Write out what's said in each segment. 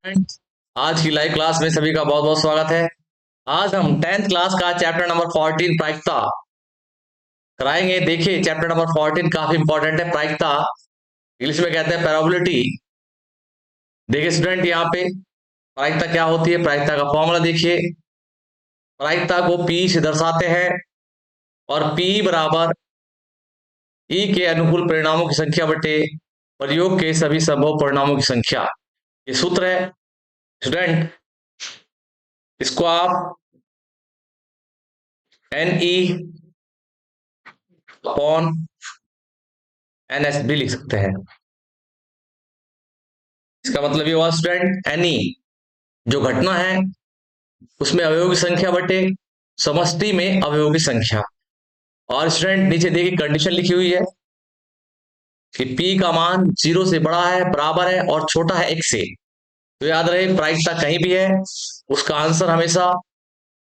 Friends, आज की live class में सभी का बहुत बहुत स्वागत है। आज हम 10th क्लास का चैप्टर नंबर 14 प्रायिकता कराएंगे। देखिए, चैप्टर नंबर 14 काफी इंपॉर्टेंट है। प्रायिकता इंग्लिश में कहते हैं प्रोबेबिलिटी। देखिए स्टूडेंट, यहाँ पे प्रायिकता क्या होती है, प्रायिकता का फॉर्मूला देखिए। प्रायिकता को पी से दर्शाते हैं और पी बराबर ई के अनुकूल परिणामों की संख्या बटे प्रयोग के सभी संभव परिणामों की संख्या। ये सूत्र है स्टूडेंट। इसको आप N E upon N S भी लिख सकते हैं। इसका मतलब ये हुआ स्टूडेंट, एनी जो घटना है उसमें अवयवों की संख्या बटे समष्टि में अवयवों की संख्या। और स्टूडेंट नीचे देखिए कंडीशन लिखी हुई है कि P का मान 0 से बड़ा है, बराबर है और छोटा है 1 से। तो याद रहे, प्रायिकता कहीं भी है उसका आंसर हमेशा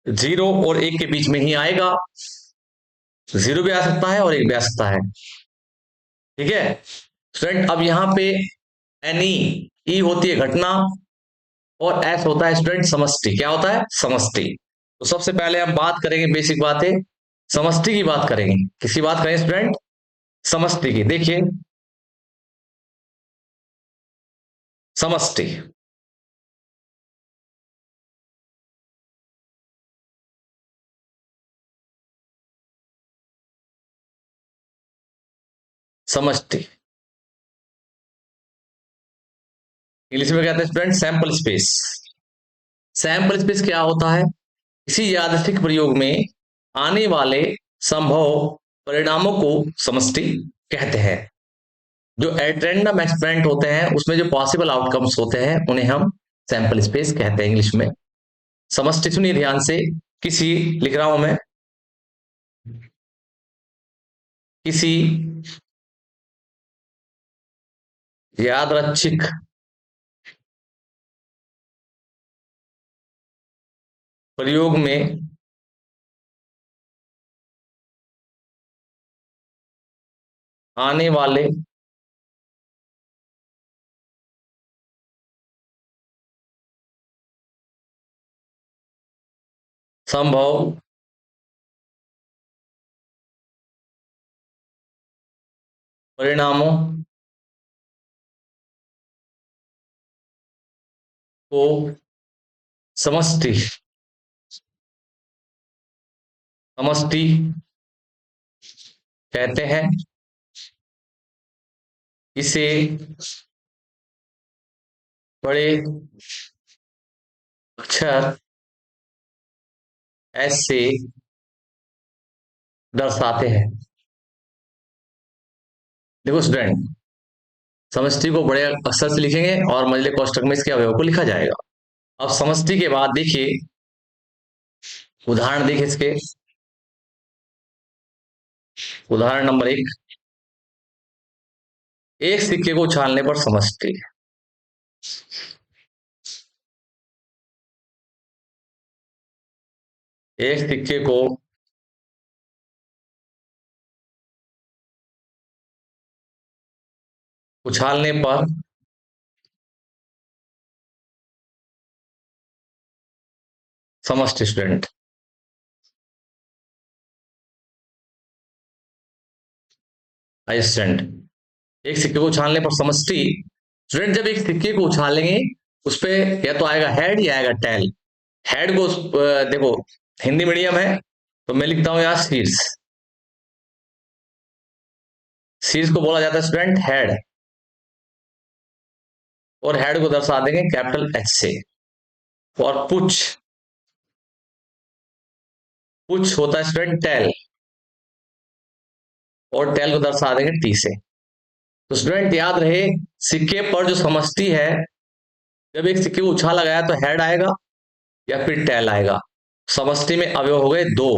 0 और 1 के बीच में ही आएगा। 0 भी आ सकता है और 1 भी आ सकता है। ठीक है स्टूडेंट, अब यहाँ पे एनी ई होती है घटना और एस होता है स्टूडेंट समष्टि। क्या होता है? समष्टि। तो सबसे पहले हम बात करेंगे, बेसिक बात है, समष्टि की बात करेंगे। किसकी बात करें स्टूडेंट? समष्टि की। देखिए समष्टि, समष्टि इंग्लिश में कहते हैं student sample space. Sample space क्या होता है? किसी यादृच्छिक प्रयोग में आने वाले संभव परिणामों को समष्टि कहते हैं। जो एट रैंडम एक्सपेरिमेंट होते हैं उसमें जो पॉसिबल आउटकम्स होते हैं उन्हें हम सैंपल स्पेस कहते हैं इंग्लिश में। समष्टि सुनिए ध्यान से। किसी, लिख रहा हूं मैं, किसी यादृच्छिक प्रयोग में आने वाले संभव परिणामों को समष्टि समष्टि कहते हैं। इसे बड़े अक्षर एस से दर्शाते हैं। देखो स्टूडेंट, समष्टि को बड़े अक्षर से लिखेंगे और मंझले कोष्ठक में इसके अवयव को लिखा जाएगा। अब समष्टि के बाद देखिए उदाहरण, देखिए इसके उदाहरण नंबर 1, एक सिक्के को उछालने पर समष्टि। एक सिक्के को उछालने पर समष्टि स्टूडेंट। स्टूडेंट, एक सिक्के को उछालने पर समष्टि। स्टूडेंट, जब एक सिक्के को उछालेंगे उस पे या तो आएगा हेड या आएगा टेल। हेड को देखो, हिंदी मीडियम है तो मैं लिखता हूं यहां शीर्ष। शीर्ष को बोला जाता है स्टूडेंट हेड, और हेड को दर्शा देंगे कैपिटल एच से। और पुछ, पुछ होता है स्टूडेंट टेल, और टेल को दर्शा देंगे टी से। तो स्टूडेंट याद रहे, सिक्के पर जो समष्टि है, जब एक सिक्के को उछाला गया तो हेड आएगा या फिर टेल आएगा। समष्टि में अवयव हो गए 2।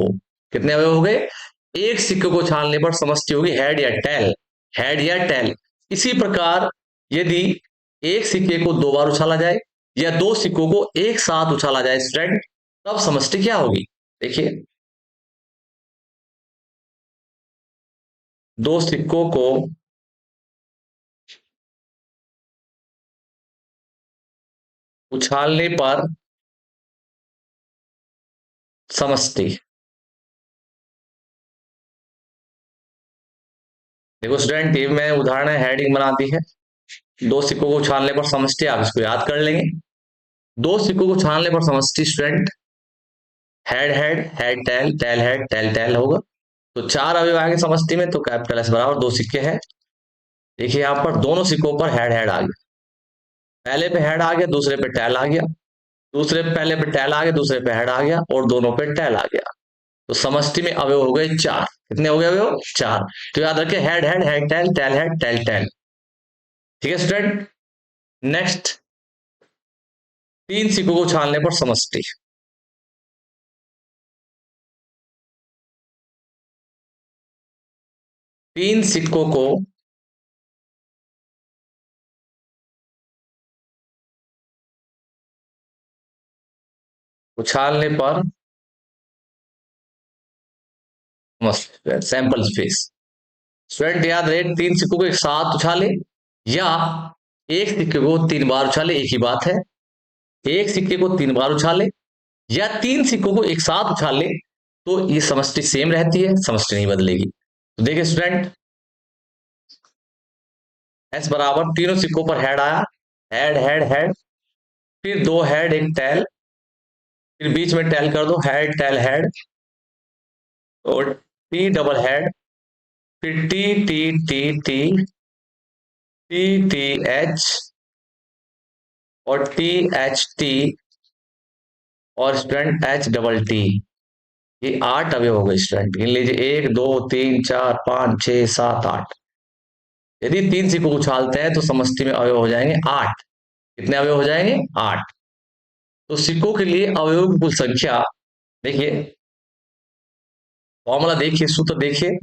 कितने अवयव हो गए? एक सिक्के को उछालने पर समष्टि होगी हेड या टेल, हेड या टेल। इसी प्रकार यदि एक सिक्के को 2 बार उछाला जाए या 2 सिक्कों को एक साथ उछाला जाए स्टूडेंट, तब समष्टि क्या होगी? देखिए, 2 सिक्कों को उछालने पर समष्टि। देखो स्टूडेंट, ये मैं उदाहरण है, हेडिंग बना दी है। दो सिक्कों को उछालने पर समष्टि, आप इसको याद कर लेंगे। दो सिक्कों को उछालने पर समष्टि student, head head, head tail, tail head, tail tail होगा। तो चार अवयव आएंगे समष्टि में, तो कैपिटल एस बराबर दो सिक्के हैं। देखिए यहां पर दोनों सिक्कों पर हेड हेड आ गया। पहले पे हेड आ गया, दूसरे पे टेल आ गया। दूसरे पहले पे टेल आ गया, दूसरे पे हेड आ गया, और दोनों पे टेल आ गया। तो समष्टि में अवयव हो गए चार। कितने हो गए अवयव? चार। तो याद रखिए, head head, head tail, tail head, tail tail. ठीक है स्टूडेंट। नेक्स्ट, तीन सिक्कों को उछालने पर समष्टि। तीन सिक्कों को उछालने पर सैंपल स्पेस। स्टूडेंट याद रहे, तीन सिक्कों को एक साथ उछाले या एक सिक्के को तीन बार उछाले, एक ही बात है। एक सिक्के को तीन बार उछाले या तीन सिक्कों को एक साथ उछाले, तो ये समष्टि सेम रहती है, समष्टि नहीं बदलेगी। तो देखिए स्टूडेंट, एस बराबर तीनों सिक्कों पर हेड आया, हेड हेड हेड, फिर दो हेड एक टेल, फिर बीच में टेल कर दो, हेड टेल हेड, और टी डबल हेड, फिर T T T T, T T H, और टी एच टी, और स्टूडेंट एच डबल टी। ये आठ अवयव हो गए स्टूडेंट, गिन लीजिए, एक दो तीन चार पांच छह सात आठ। यदि तीन सिक्कों को उछालते हैं तो समष्टि में अवयव हो जाएंगे आठ। कितने अवयव हो जाएंगे? आठ। तो सिक्कों के लिए अवयवों की कुल संख्या, देखिए फॉर्मूला देखिए, सूत्र देखिए।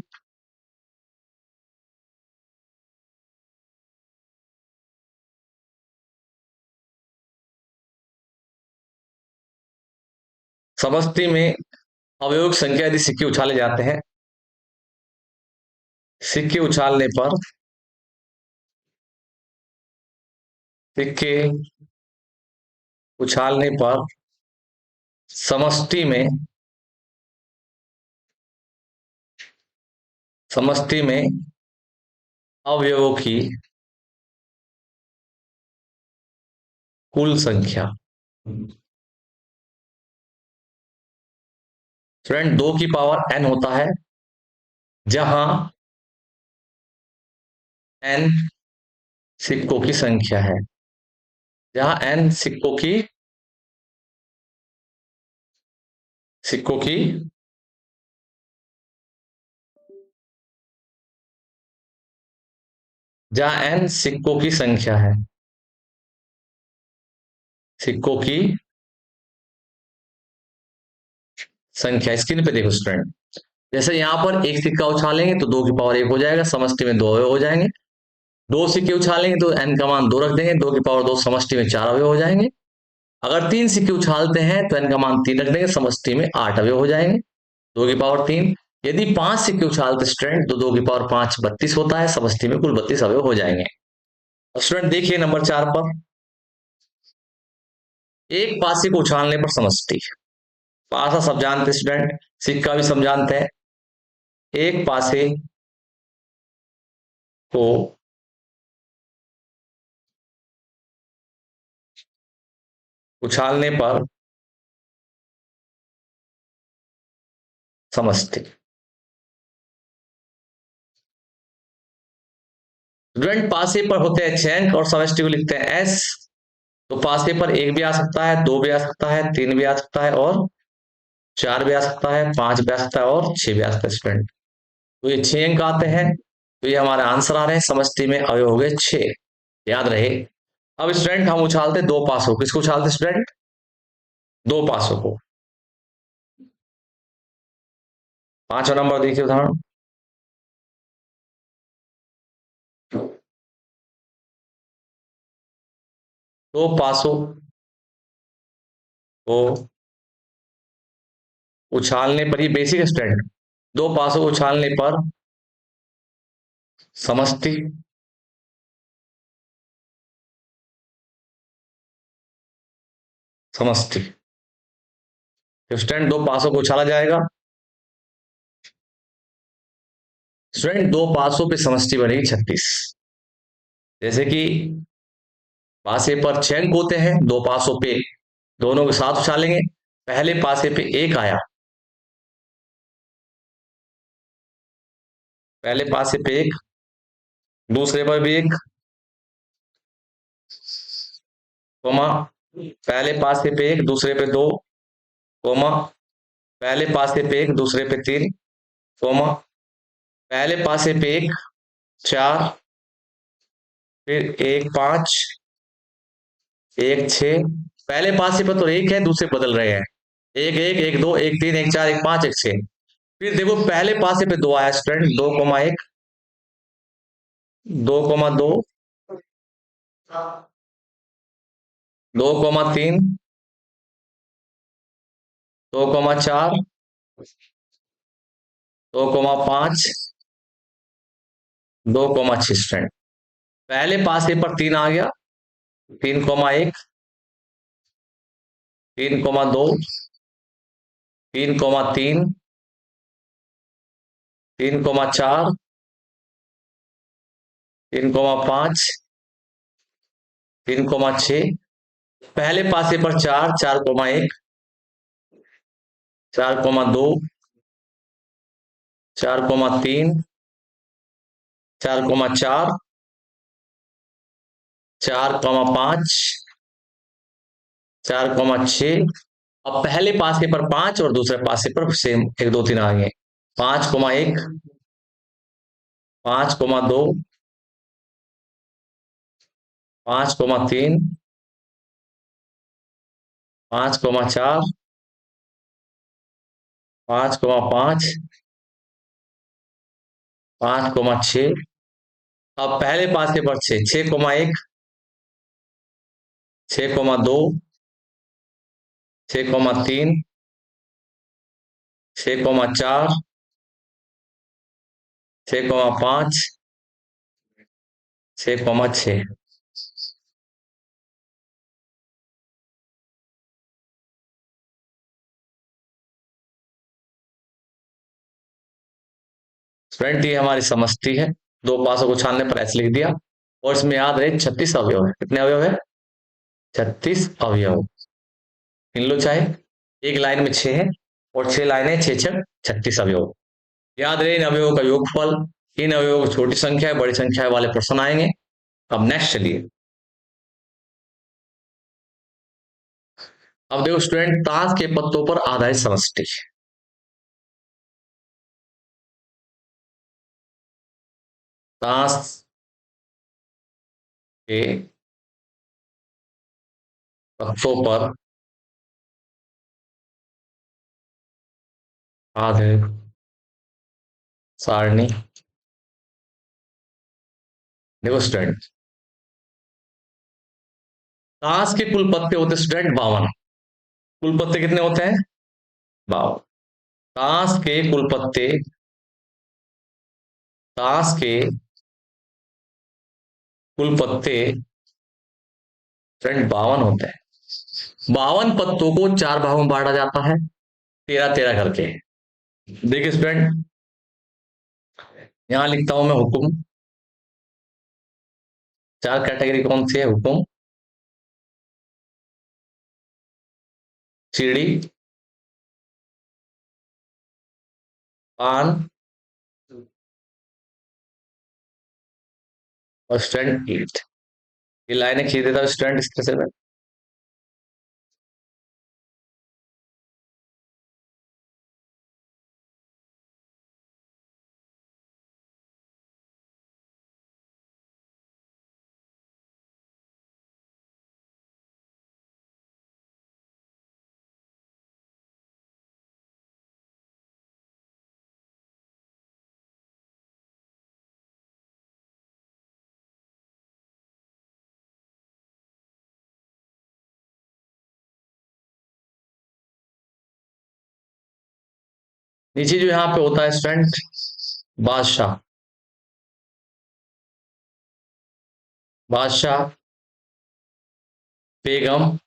समष्टि में अवयवों की संख्या यदि सिक्के उछाले जाते हैं, सिक्के उछालने पर, सिक्के उछालने पर समष्टि में, समष्टि में अवयवों की कुल संख्या, स्टूडेंट दो की पावर एन होता है, जहां एन सिक्कों की संख्या है, जहां एन सिक्कों की जहां एन सिक्कों की संख्या है, सिक्कों की संख्या। स्क्रीन पे देखो स्टूडेंट, जैसे यहां पर एक सिक्का उछालेंगे तो दो की पावर एक हो जाएगा, समष्टि में दो अवयव हो जाएंगे। दो सिक्के उछालेंगे तो एन का मान दो रख देंगे, दो की पावर दो, समष्टि में चार अवयव हो जाएंगे। अगर तीन सिक्के उछालते हैं तो एन का मान तीन रख देंगे, समष्टि में आठ अवयव हो जाएंगे, दो की पावर तीन। यदि पांच सिक्के उछालते स्टूडेंट तो दो की पावर पांच, बत्तीस होता है, समष्टि में कुल बत्तीस अवयव हो जाएंगे। स्टूडेंट देखिए नंबर चार पर, एक पासे को उछालने पर समष्टि। पासा सब जानते स्टूडेंट, सिक्का भी सब जानते हैं। एक पासे को उछालने पर समष्टि। स्टूडेंट पासे पर होते हैं छह और समष्टि को लिखते हैं एस। तो पासे पर एक भी आ सकता है, दो भी आ सकता है, तीन भी आ सकता है, और चार भी आ सकता है, पांच भी आ सकता है, और छह भी आ सकता है स्टूडेंट। तो ये छह अंक आते हैं, तो ये हमारे आंसर आ रहे हैं। समष्टि में अवयव हो गए छह, याद रहे। अब स्टूडेंट हम उछालते दो पासों, किसको उछालते स्टूडेंट? दो पासों को। पांचवा नंबर देखिए उदाहरण। दो पासों को उछालने पर, ये बेसिक स्टूडेंट, दो पासों को उछालने पर समष्टि समष्टि। तो स्टूडेंट दो पासों को उछाला जाएगा। स्टूडेंट दो पासों पे समष्टि बनेगी 36। जैसे कि पासे पर 6 अंक होते हैं, दो पासों पे दोनों के साथ उछालेंगे। पहले पासे पे एक आया, पहले पासे पे एक, दूसरे पर भी एक, कोमा, पहले पासे पे एक, दूसरे पे दो, कोमा, पहले पासे पे एक, दूसरे पे तीन, कोमा, पहले पासे पे एक, चार, फिर एक पांच, एक छह। पहले पासे पर तो एक है, दूसरे बदल रहे हैं। एक एक, एक दो, एक तीन, एक चार, एक पांच, एक छह। फिर देखो पहले पासे पे दो आया स्टूडेंट, 2,1, 2,2, 2,3, 2,4, 2,5, 2,6 स्टूडेंट। पहले पासे पर तीन आ गया, 3,1, 3,2, 3,3, 3,4, 3,5, 3,6। पहले पासे पर चार, 4,1, 4,2, 4,3, 4,4, 4,5, 4,6। अब पहले पासे पर पांच और दूसरे पासे पर सेम एक दो तीन आ गए। 5,1, 5,2, 5,3, 5,4, 5,5, 5,6। अब पहले पासे पर 6,1, 6,2, 6,3, 6,4, 6,5, 6,6। स्टूडेंट ये हमारी समष्टि है, दो पासों को छानने पर ऐसे लिख दिया। और इसमें याद रहे 36 अवयव है। कितने अवयव है? 36 अवयव। गिन लो चाहे, एक लाइन में 6 है और 6 लाइनें, 6 छक 36 अवयव। याद रहे इन अवयवों का योगफल, इन अवयवों को छोटी संख्या बड़ी संख्या वाले प्रश्न आएंगे। अब नेक्स्ट चलिए। अब देखो स्टूडेंट, ताश के पत्तों पर आधारित समष्टि। ताश के पत्तों पर आधारित सारणी। देखो स्टूडेंट, ताश के कुल पत्ते होते स्टूडेंट 52। कुल पत्ते कितने होते हैं? 52। ताश के कुल पत्ते, ताश के कुल पत्ते फ्रेंड 52 होते हैं। 52 पत्तों को चार भागों में बांटा जाता है, 13-13 करके। देखिए स्टूडेंट, यहां लिखता हूं मैं हुक्म। चार कैटेगरी कौन सी है? हुक्म, सीढ़ी, पान और स्टूडेंट ईट। ये लाइनें खींच देता हूं स्टूडेंट इस तरह से मैं। नीचे जो यहाँ पे होता है स्टूडेंट, बादशाह, बादशाह, बेगम,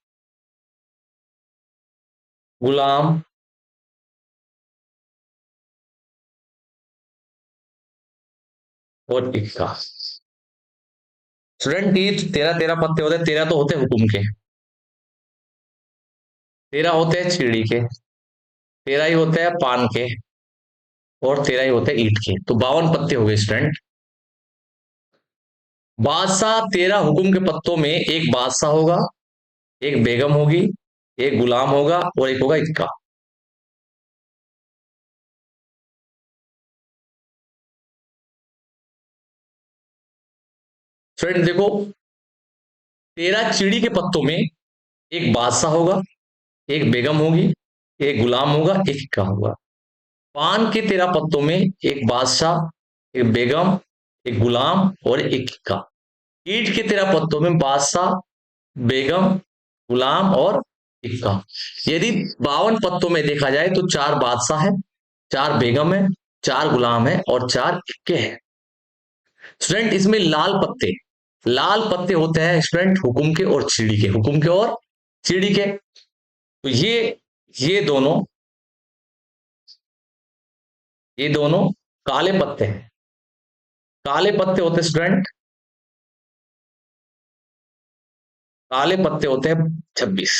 गुलाम और इक्का। स्टूडेंट ये 13 पत्ते होते हैं, 13 तो होते हैं हुकुम के, 13 होते हैं चिड़ी के, 13 ही होते हैं पान के, और 13 ही होते हैं ईंट के, तो 52 पत्ते हो गए स्टूडेंट। बादशाह 13 हुकुम के पत्तों में एक बादशाह होगा, एक बेगम होगी, एक गुलाम होगा और एक होगा इक्का। स्टूडेंट देखो, 13 चिड़ी के पत्तों में एक बादशाह होगा, एक बेगम होगी, एक गुलाम होगा, एक इक्का होगा। पान के 13 पत्तों में एक बादशाह, एक बेगम, एक गुलाम और एक इक्का। ईंट के 13 पत्तों में बादशाह, बेगम, गुलाम और इक्का। यदि 52 पत्तों में देखा जाए तो 4 बादशाह है, 4 बेगम है, 4 गुलाम है और 4 इक्के हैं। स्टूडेंट इसमें लाल पत्ते होते हैं स्टूडेंट हुकुम के और चिड़ी के, हुकुम के और चिड़ी के। तो ये ये दोनों काले पत्ते हैं, काले पत्ते होते हैं स्टूडेंट, काले पत्ते होते हैं 26।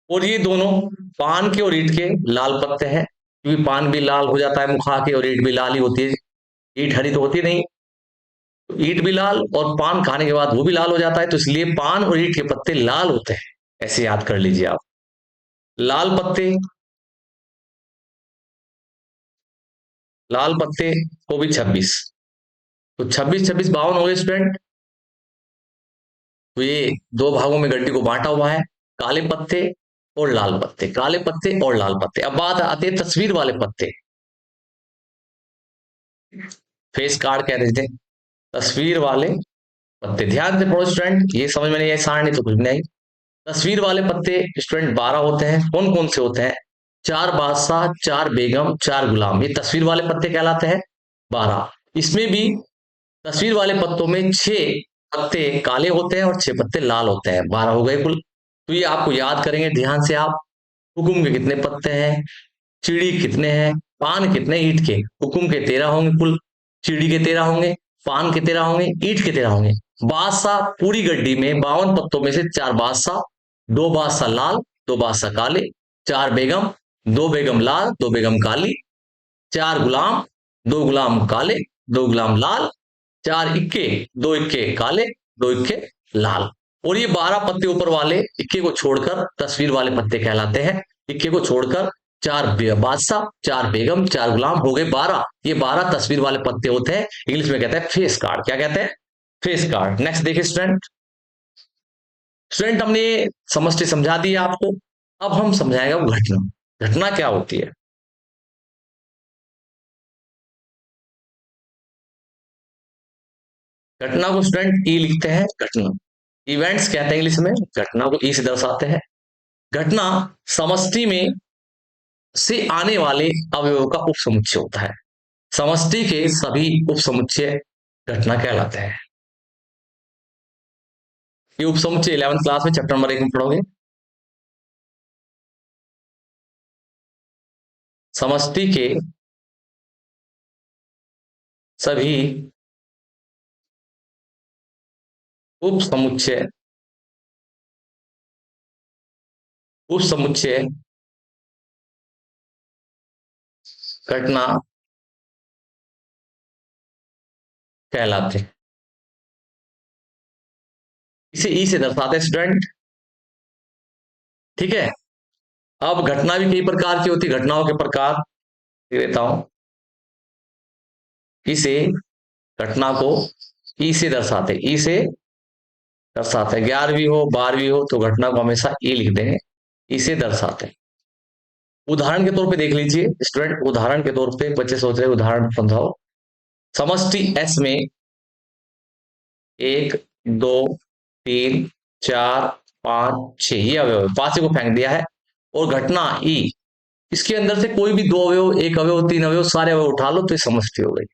और ये दोनों पान के और ईंट के लाल पत्ते हैं, क्योंकि पान भी लाल हो जाता है मुखा के और ईंट भी लाल ही होती है, ईंट हरी तो होती नहीं। तो ईंट भी लाल और पान खाने के बाद वो भी लाल हो जाता है, तो इसलिए पान और ईंट के पत्ते लाल होते हैं, ऐसे याद कर लीजिए आप। लाल पत्ते, लाल पत्ते को भी 26, तो 26 26 52 हो गए स्टूडेंट। तो ये दो भागों में गड्डी को बांटा हुआ है, काले पत्ते और लाल पत्ते, काले पत्ते और लाल पत्ते। अब बात आती है तस्वीर वाले पत्ते, फेस कार्ड कह देते हैं, तस्वीर वाले पत्ते। ध्यान से पढ़ो स्टूडेंट, ये समझ में नहीं आई सारणी तो कुछ नहीं। तस्वीर वाले पत्ते स्टूडेंट 12 होते हैं, कौन कौन से होते हैं? 4 बादशाह, 4 बेगम, 4 गुलाम, ये तस्वीर वाले पत्ते कहलाते हैं 12। इसमें भी तस्वीर वाले पत्तों में 6 पत्ते काले होते हैं और 6 पत्ते लाल होते हैं, 12 हो गए कुल। तो ये आपको याद करेंगे ध्यान से आप, हुकुम के कितने पत्ते हैं, चिड़ी कितने हैं, पान कितने ईंट के। हुकुम के 13 होंगे कुल, चिड़ी के 13 होंगे, पान के 13 होंगे, ईंट के 13 होंगे। बादशाह पूरी गड्डी में 52 पत्तों में से 4 बादशाह, 2 बादशाह लाल, 2 बादशाह काले, 4 बेगम, 2 बेगम लाल, 2 बेगम काली, 4 गुलाम, 2 गुलाम काले, 2 गुलाम लाल, 4 इक्के, 2 इक्के काले, 2 इक्के लाल। और ये 12 पत्ते ऊपर वाले इक्के को छोड़कर तस्वीर वाले पत्ते कहलाते हैं। इक्के को छोड़कर 4 बादशाह, 4 बेगम, 4 गुलाम, हो गए 12। ये 12 तस्वीर वाले पत्ते होते हैं, इंग्लिश में कहते हैं फेस कार्ड। क्या कहते हैं? Face card. नेक्स्ट देखिए स्टूडेंट, स्टूडेंट हमने समष्टि समझा दी आपको, अब हम समझाएंगे वो घटना। घटना क्या होती है? घटना को स्टूडेंट ई लिखते हैं, घटना इवेंट्स कहते हैं इंग्लिश में, घटना को ई से दर्शाते हैं। घटना समष्टि में से आने वाले अवयवों का उपसमुच्चय होता है, समष्टि के सभी उपसमुच्चय घटना कहलाते हैं। ये उपसमुच्चय 11th क्लास में चैप्टर नंबर 1 में पढ़ोगे। समष्टि के सभी उपसमुच्चय उपसमुच्चय घटना कहलाते हैं। इसे ई से दर्शाते हैं स्टूडेंट, ठीक है। अब घटना भी कई प्रकार की होती है, घटनाओं के प्रकार दे देता हूं। इसे घटना को ई से दर्शाते, ई से दर्शाते, 11वीं हो 12वीं हो तो घटना को हमेशा ई लिख देंगे, इसे दर्शाते। उदाहरण के तौर पे देख लीजिए स्टूडेंट, उदाहरण के तौर पे बच्चे सोच रहे उदाहरण समझाओ। समष्टि एस में 1 2 3 4 5 6 ये अवयव, 5 को फेंक दिया है। और घटना ई, इसके अंदर से कोई भी 2 अवयव, 1 अवयव, 3 अवयव, सारे अवयव उठा लो तो ये समष्टि हो गई।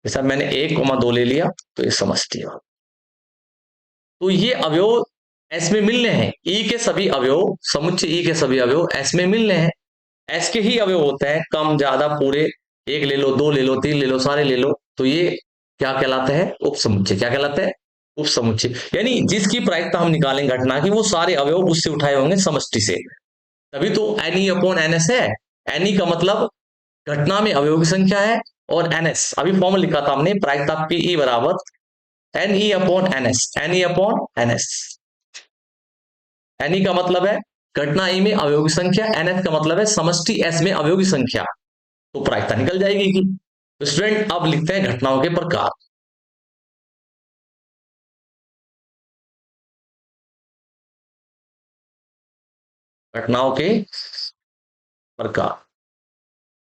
जैसा मैंने 1 2 ले लिया तो ये समष्टि हो। तो ये अवयव एस में मिलने हैं, ई के सभी अवयव, समुच्चय ई के सभी अवयव एस में मिलने हैं। एस के ही अवयव होते हैं, कम ज्यादा पूरे, एक ले लो, दो ले लो, तीन ले लो, सारे ले लो, तो ये क्या कहलाता है? उपसमुच्चय। क्या कहलाता है? उपसमुच्चय। यानी जिसकी प्रायिकता हम निकालेंगे घटना की, वो सारे अवयव उससे उठाए होंगे समष्टि से, तभी तो N E upon N S है। एन ई का मतलब घटना में अवयव की संख्या है, और एन एस अभी फॉर्मूला लिखा था हमने, प्रायिकता पी ई बराबर N E upon N S, N E upon N S. N E का मतलब है घटना ई में अवयव की संख्या, एन एस का मतलब है समष्टि एस में अवयव की संख्या, तो प्रायिकता निकल जाएगी कि। तो स्टूडेंट अब लिखते हैं घटनाओं के प्रकार। घटनाओं के प्रकार।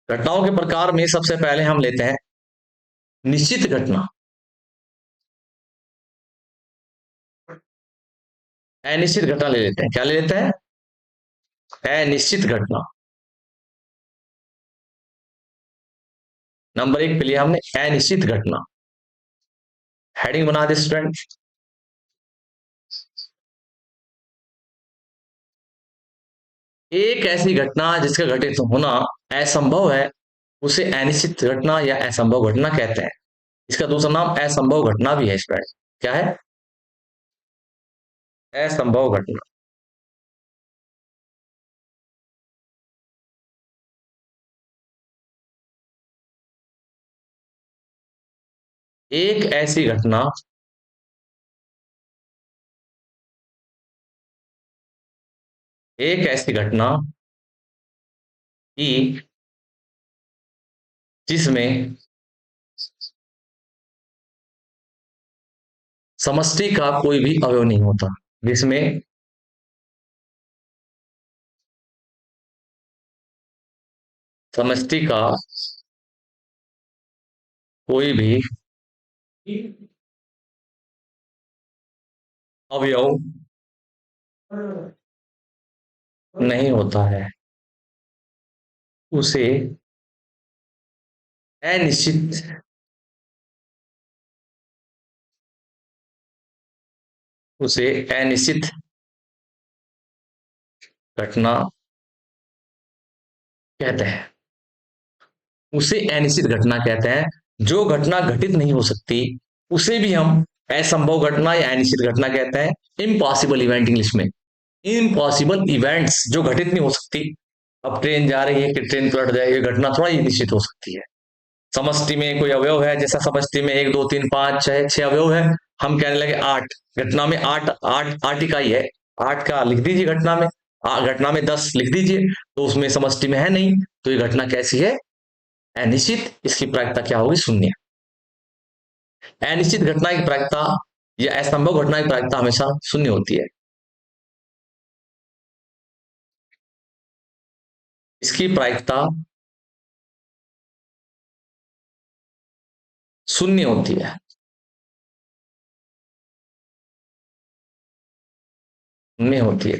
घटनाओं के प्रकार में सबसे पहले हम लेते हैं निश्चित घटना, अनिश्चित घटना ले लेते हैं। क्या ले लेते हैं? अनिश्चित घटना। नंबर एक पे लिया हमने अनिश्चित घटना, हेडिंग बना दे स्टूडेंट। एक ऐसी घटना जिसका घटित होना असंभव है, उसे अनिश्चित घटना या असंभव घटना कहते हैं। इसका दूसरा नाम असंभव घटना भी है स्टूडेंट। क्या है? असंभव घटना। एक ऐसी घटना, एक ऐसी घटना कि जिसमें समष्टि का कोई भी अवयव नहीं होता, जिसमें समष्टि का कोई भी अवयव नहीं होता है, उसे अनिश्चित, उसे अनिश्चित घटना कहते हैं। उसे अनिश्चित घटना कहते हैं। जो घटना घटित नहीं हो सकती, उसे भी हम असंभव घटना या अनिश्चित घटना कहते हैं। इम्पॉसिबल इवेंट इंग्लिश में। इम्पॉसिबल इवेंट्स जो घटित नहीं हो सकती, अब ट्रेन जा रही है कि ट्रेन पलट जाए, ये घटना थोड़ा ही निश्चित हो सकती है। समष्टि में कोई अवयव है, जैसा समष्टि में एक दो तीन पांच छह, छह अवयव है, हम कहने लगे आठ, घटना में आठ, आठ आठ इकाई है, आठ का लिख दीजिए घटना में, घटना में 10 लिख दीजिए, तो उसमें समष्टि में है नहीं, तो ये घटना कैसी है? अनिश्चित। इसकी प्रायिकता क्या होगी? शून्य। अनिश्चित घटना की प्रायिकता या असंभव घटना की प्रायिकता हमेशा शून्य होती है। इसकी प्रायिकता शून्य होती है। शून्य होती है।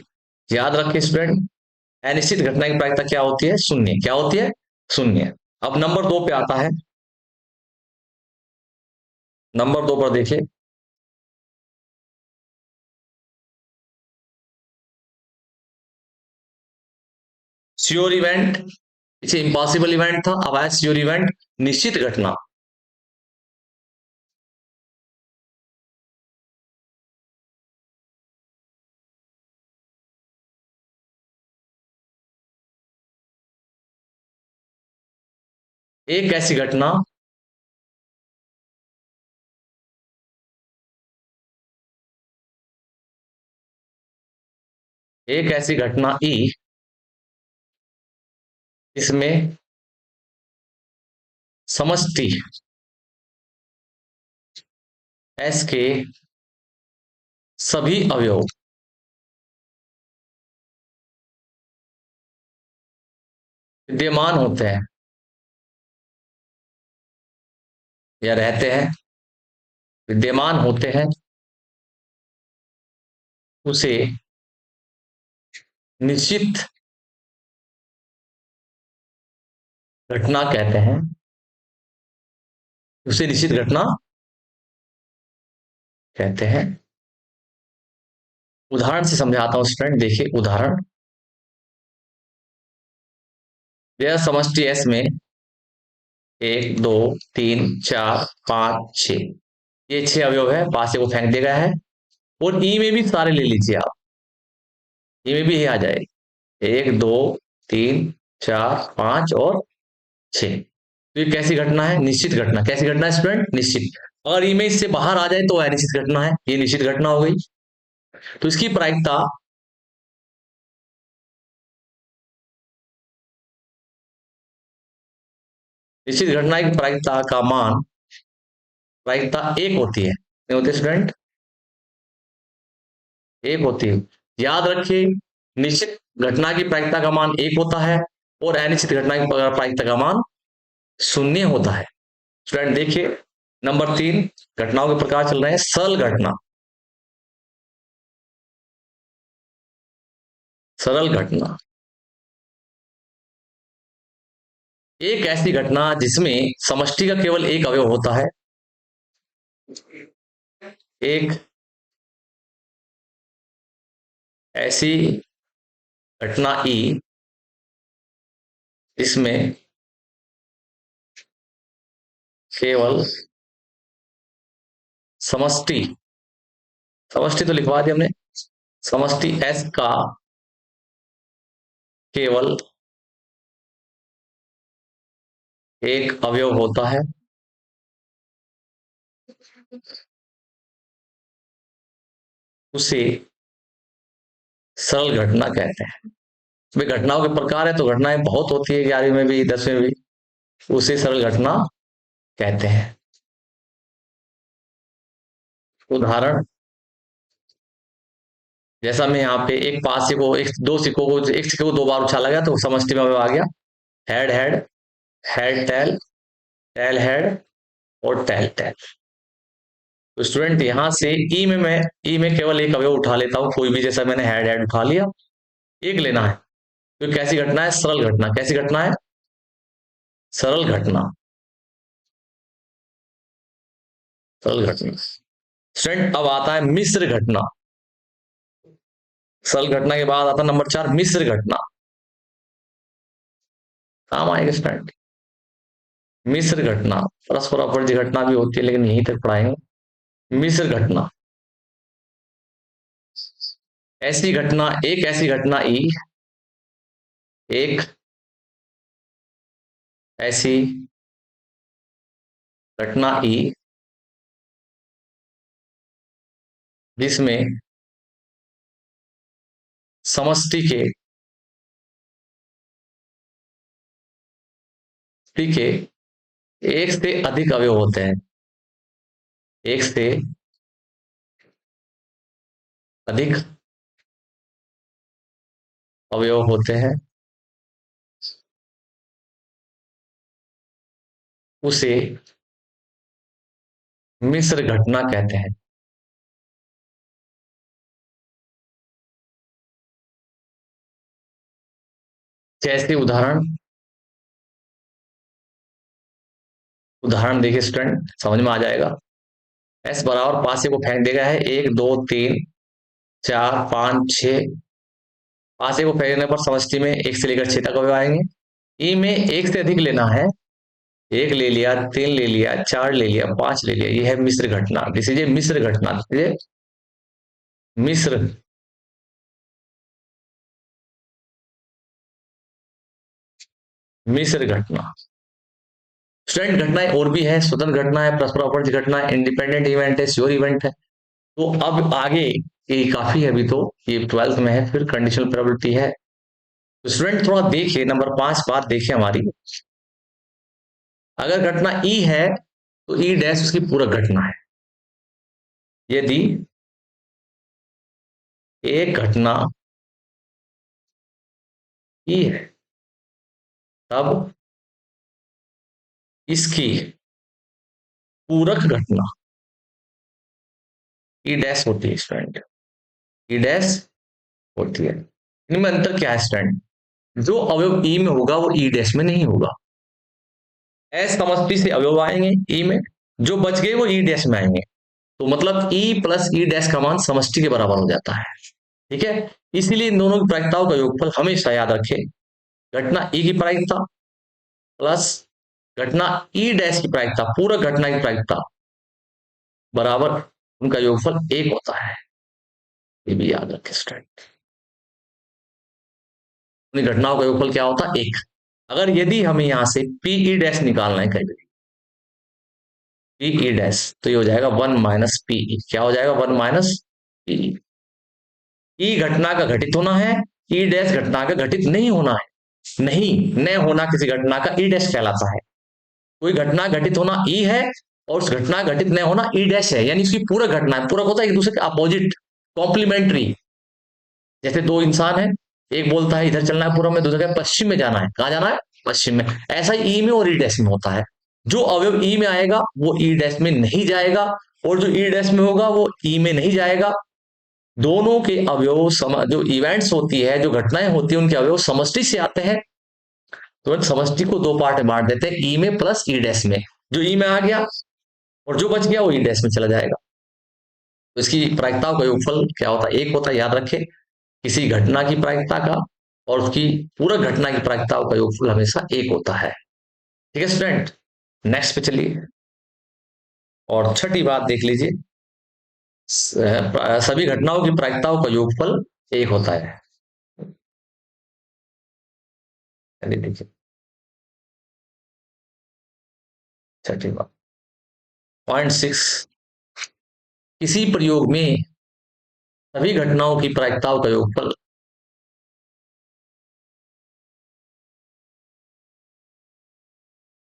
याद रखिए स्टूडेंट, अनिश्चित घटना की प्रायिकता क्या होती है? शून्य। क्या होती है? शून्य। अब नंबर दो पे आता है। नंबर दो पर देखिए, श्योर इवेंट, पीछे इम्पॉसिबल इवेंट था, अब आया श्योर इवेंट, निश्चित घटना। एक ऐसी घटना एक ऐसी घटना ई इसमें समष्टि एस के सभी अवयव विद्यमान होते हैं या रहते हैं, विद्यमान होते हैं, उसे निश्चित घटना कहते हैं। उसे निश्चित घटना कहते हैं। उदाहरण से समझाता हूं स्टूडेंट, देखिए उदाहरण। यह समष्टि एस में 1 2 3 4 5 6, ये 6 अवयव है, पांच को फेंक दिया गया है। और ई में भी सारे ले लीजिए आप, ई में भी ये आ जाए 1 2 3 4 5 और 6। तो ये कैसी घटना है? निश्चित घटना। कैसी घटना है स्टूडेंट? निश्चित। अगर ई में इससे बाहर आ जाए तो अनिश्चित घटना है, ये निश्चित घटना हो गई। तो इसकी प्रायिकता, निश्चित घटना की प्रायिकता का मान, प्रायिकता 1 होती है। नहीं होती स्टूडेंट? 1 होती है। याद रखिए, निश्चित घटना की प्रायिकता का मान 1 होता है और अनिश्चित घटना की प्रायिकता का मान 0 होता है। स्टूडेंट देखिए, नंबर 3, घटनाओं के प्रकार चल रहे हैं। सरल घटना, सरल घटना एक ऐसी घटना जिसमें समष्टि का केवल एक अवयव होता है। एक ऐसी घटना ई जिसमें केवल समष्टि, समष्टि तो लिखवा दिया हमने, समष्टि एस का केवल एक अवयव होता है। उसे सरल घटना कहते हैं। भाई घटनाओं के प्रकार है तो घटनाएं बहुत होती है, 11वीं में भी 10वीं में भी, उसे सरल घटना कहते हैं। उदाहरण, जैसा मैं यहाँ पे एक पांच सिक्कों, एक दो सिक्कों को, एक सिक्के को 2 बार उछाला गया तो समष्टि में अवयव आ गया। Head head, head tail, tail head और टेल टेल। तो स्टूडेंट यहां से ई में मैं, ई में केवल एक अवयव उठा लेता हूं, कोई भी, जैसा मैंने हेड हेड उठा लिया, एक लेना है। तो कैसी घटना है? सरल घटना। कैसी घटना है? सरल घटना, सरल घटना। स्टूडेंट अब आता है मिश्र घटना। सरल घटना के बाद आता है नंबर 4, मिश्र घटना। काम आएगा स्टूडेंट। मिश्र घटना, परस्पर अपवर्ती घटना भी होती है लेकिन यहीं तक पढ़ाएंगे। मिश्र घटना, ऐसी घटना, एक ऐसी घटना ई, एक ऐसी घटना ई जिसमें समष्टि के, ठीक है, एक से अधिक अवयव होते हैं। एक से अधिक अवयव होते हैं, उसे मिश्र घटना कहते हैं। जैसे उदाहरण, उदाहरण देखिए स्टूडेंट, समझ में आ जाएगा। एस बराबर पांच को फेंक देगा है, 1 2 3 4 5 6। पांच को फेंकने पर समष्टि में 1 से लेकर 6 तक अवयव आएंगे। ई में एक से अधिक लेना है, 1 ले लिया, 3 ले लिया, 4 ले लिया, 5 ले लिया, ये है मिश्र घटना। दिस इज ए मिश्र घटना, मिश्र, मिश्र घटना। स्टूडेंट घटनाएं और भी है, स्वतंत्र घटना है, परस्पर अपवर्ती घटना है, इंडिपेंडेंट इवेंट है, श्योर इवेंट है। तो अब आगे ये काफी है, अभी तो ये 12th में है, फिर कंडीशनल प्रोबेबिलिटी है। तो स्टूडेंट थोड़ा देखिए, नंबर 5 बात देखिए हमारी। अगर घटना ई है तो ई डैश उसकी पूरक घटना है। यदि एक घटना ई है तब इसकी पूरक घटना ई डैश होती है स्टूडेंट, ई डैश होती है। इनमें अंतर क्या है स्टूडेंट? जो अवयव ई में होगा वो ई डैश में नहीं होगा। एस समष्टि से अवयव आएंगे ई में, जो बच गए वो ई डैश में आएंगे। तो मतलब ई प्लस ई डैश का मान समष्टि के बराबर हो जाता है। ठीक है, इसीलिए इन दोनों की प्रायिकताओं का योगफल हमेशा याद रखें। घटना ई की प्रायिकता प्लस घटना ई डैश की प्रायिकता, पूरा घटना की प्रायिकता बराबर उनका योगफल एक होता है। ये भी याद रखें स्टूडेंट, उन घटनाओं का योगफल क्या होता है? एक। अगर यदि हमें यहां से पीई डैश निकालना है कहीं, पीई डैश, तो ये हो जाएगा वन माइनस पीई। क्या हो जाएगा? One minus PE. ई घटना का घटित होना है, ई डैश घटना का घटित नहीं होना है। नहीं, न होना किसी घटना का ई डैश कहलाता है। कोई घटना घटित होना ई है और उस घटना घटित न होना ई डैश है, यानी उसकी पूरक घटना है। पूरक होता है एक दूसरे के अपोजिट, कॉम्प्लीमेंट्री। जैसे दो इंसान है, एक बोलता है इधर चलना है पूर्व में, दूसरा कहता है पश्चिम में जाना है। कहाँ जाना है? पश्चिम में। ऐसा ही ई में और ई डैश में होता है। जो अवयव ई में आएगा वो ई डैश में नहीं जाएगा, और जो ई डैश में होगा वो ई में नहीं जाएगा। दोनों के अवयव जो इवेंट्स होती है, जो घटनाएं होती है, उनके अवयव समष्टि से आते हैं। तो समष्टि को दो पार्ट में बांट देते हैं, ई में प्लस ई डैश में। जो ई में आ गया और जो बच गया वो ई डैश में चला जाएगा। तो इसकी प्रायिकताओं का योगफल क्या होता है? एक होता है, याद रखें। किसी घटना की प्रायिकता का और उसकी पूरक घटना की प्रायिकताओं का योगफल हमेशा एक होता है। ठीक है स्टूडेंट, नेक्स्ट पे चलिए। और छठी बात देख लीजिए, सभी घटनाओं की प्रायिकताओं का योगफल एक होता है। चलिए देखिए छठी बात, पॉइंट सिक्स, किसी प्रयोग में सभी घटनाओं की प्रायिकताओं का योगफल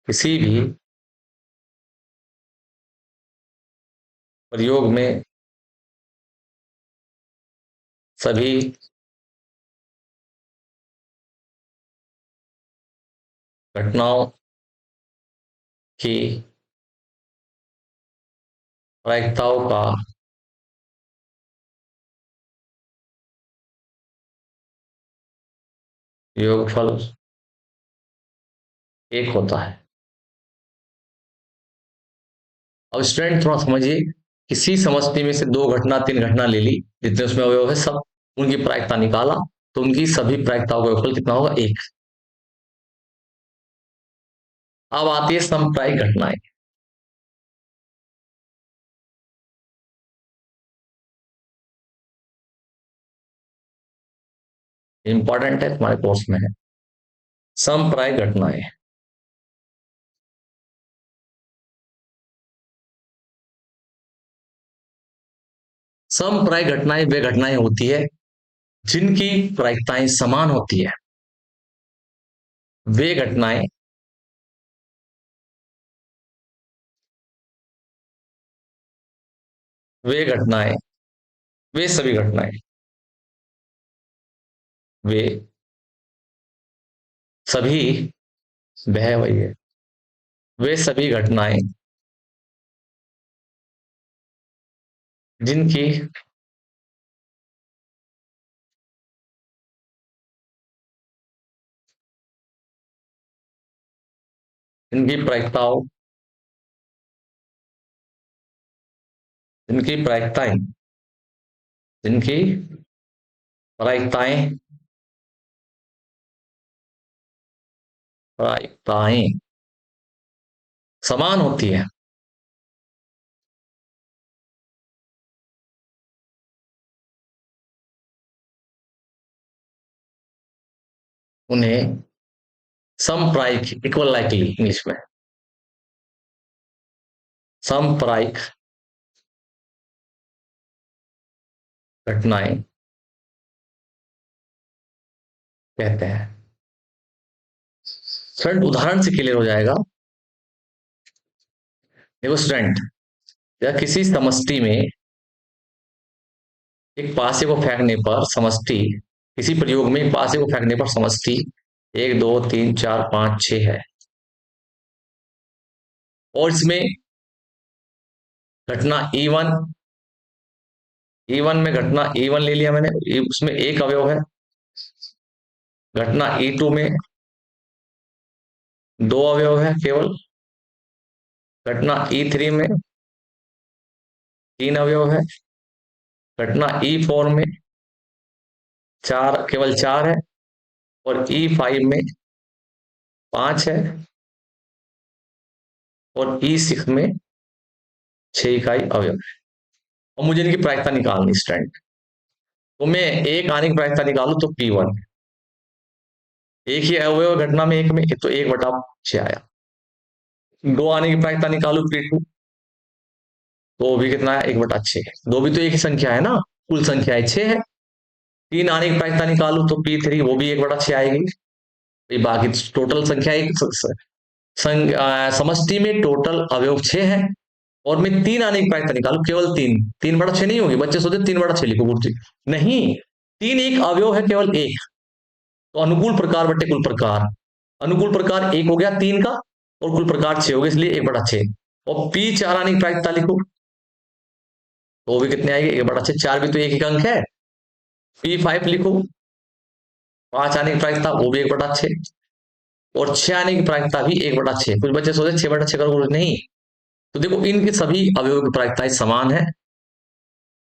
किसी भी प्रयोग में सभी घटनाओं की प्रायिकताओं का योगफल एक होता है। अब स्टूडेंट थोड़ा समझिए, किसी समष्टि में से दो घटना तीन घटना ले ली, जितने उसमें अवयव है सब, उनकी प्रायिकता निकाला, तो उनकी सभी प्रायिकताओं का योगफल कितना होगा? एक। अब आती है समप्रायिक घटनाएं। इंपॉर्टेंट है, तुम्हारे कोर्स में है। समप्रायिक घटनाएं, समप्रायिक घटनाएं वे घटनाएं होती है जिनकी प्रायिकताएं समान होती है। वे घटनाएं वे घटनाएं वे सभी घटनाएं वे सभी वह वही है, वे सभी घटनाएं जिनकी जिनकी प्रायिकताओं जिनकी प्रायिकताएं जिनकी प्रायिकताएं प्रायिकताएं समान होती है, उन्हें समप्रायिक, इक्वल लाइकली इंग्लिश में, समप्रायिक घटनाएं कहते हैं। स्टूडेंट उदाहरण से क्लियर हो जाएगा। देखो स्टूडेंट, या किसी समष्टि में एक पासे को फेंकने पर समष्टि, किसी प्रयोग में पासे को फेंकने पर समष्टि एक दो तीन चार पांच छह है, और इसमें घटना E1, E1 में घटना E1 ले लिया मैंने, उसमें एक अवयव है। घटना E2 में दो अवयव है केवल। घटना E3 में तीन अवयव है। घटना E4 में चार, केवल 4 है, और E5 में 5 है, और E6 में 6 इकाई अवयव है। और मुझे इनकी प्रायिकता निकालनी स्टूडेंट। तो मैं एक आने की प्रायिकता निकालू तो P1, एक ही अवयव घटना में एक में, तो 1/6 आया। दो आने की प्रायिकता निकालू P2, तो भी कितना है, 1/6। दो भी तो एक ही संख्या है ना, कुल संख्या है 6 है। तीन आने की प्रायिकता निकालू तो P3, वो भी 1/6 आएगी। ये बाकी टोटल संख्या एक समष्टि में टोटल अवयव 6 है, और मैं तीन आने की प्रायिकता निकालू, केवल तीन, 3/6 नहीं होगी। बच्चे सोचते 3/6 लिखो गुरु जी, नहीं, तीन एक अवयव है, केवल एक। तो अनुकूल प्रकार बटे कुल प्रकार, अनुकूल प्रकार एक हो गया तीन का, और कुल प्रकार 6 हो गया, इसलिए 1/6। और P4 आने की प्रायिकता लिखो, तो वो भी कितने आएगी, 1/6। चार भी तो एक ही अंक है। P5 लिखो, 5 आने की प्रायिकता, वो भी 1/6। और 6 आने की प्रायिकता भी 1/6। कुछ बच्चे सोचे 6/6 करोगे, नहीं। तो देखो इनके सभी अवयवों की प्रायिकताएं समान है।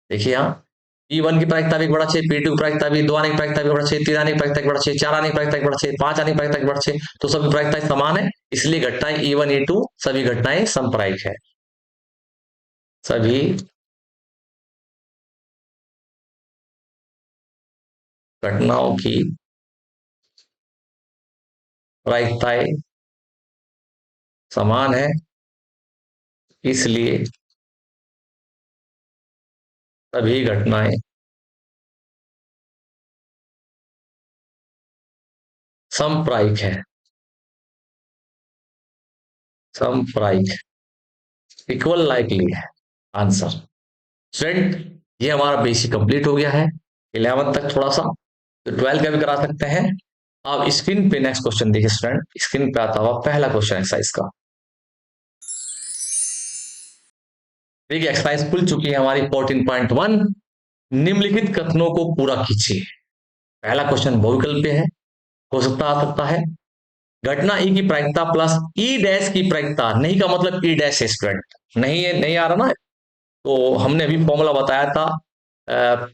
देखिए यहाँ P1 की प्रायिकता भी 1/6, P2 की प्रायिकता भी, दो आने की प्रायिकता भी 1/6, तीन आने की प्रायिकता 1/6, चार आने की प्रायिकता 1/6, पांच आने की प्रायिकता 1/6। तो सभी प्रायिकताएं समान है, इसलिए घटनाएं E1 E2 सभी घटनाएं समप्रायिक है। सभी घटनाओं की प्रायिकताएं समान है, इसलिए सभी घटनाएं समप्रायिक है। समप्रायिक, इक्वल लाइकली है आंसर। स्टूडेंट, ये हमारा बेसिक कंप्लीट हो गया है 11th तक थोड़ा सा, तो 12 का भी करा सकते हैं। अब स्क्रीन पे नेक्स्ट क्वेश्चन देखिए स्टूडेंट, स्क्रीन पे आता हुआ पहला क्वेश्चन एक्सरसाइज का। देखिए एक्सरसाइज खुल चुकी है हमारी 14.1। निम्नलिखित कथनों को पूरा कीजिए। पहला क्वेश्चन बहुविकल्प पे है, हो सकता आ सकता है। घटना ई की प्रायिकता प्लस ई डैश की प्रायिकता, नहीं का मतलब ई डैश है स्टूडेंट, नहीं है, नहीं आ रहा ना। तो हमने अभी फॉर्मूला बताया था,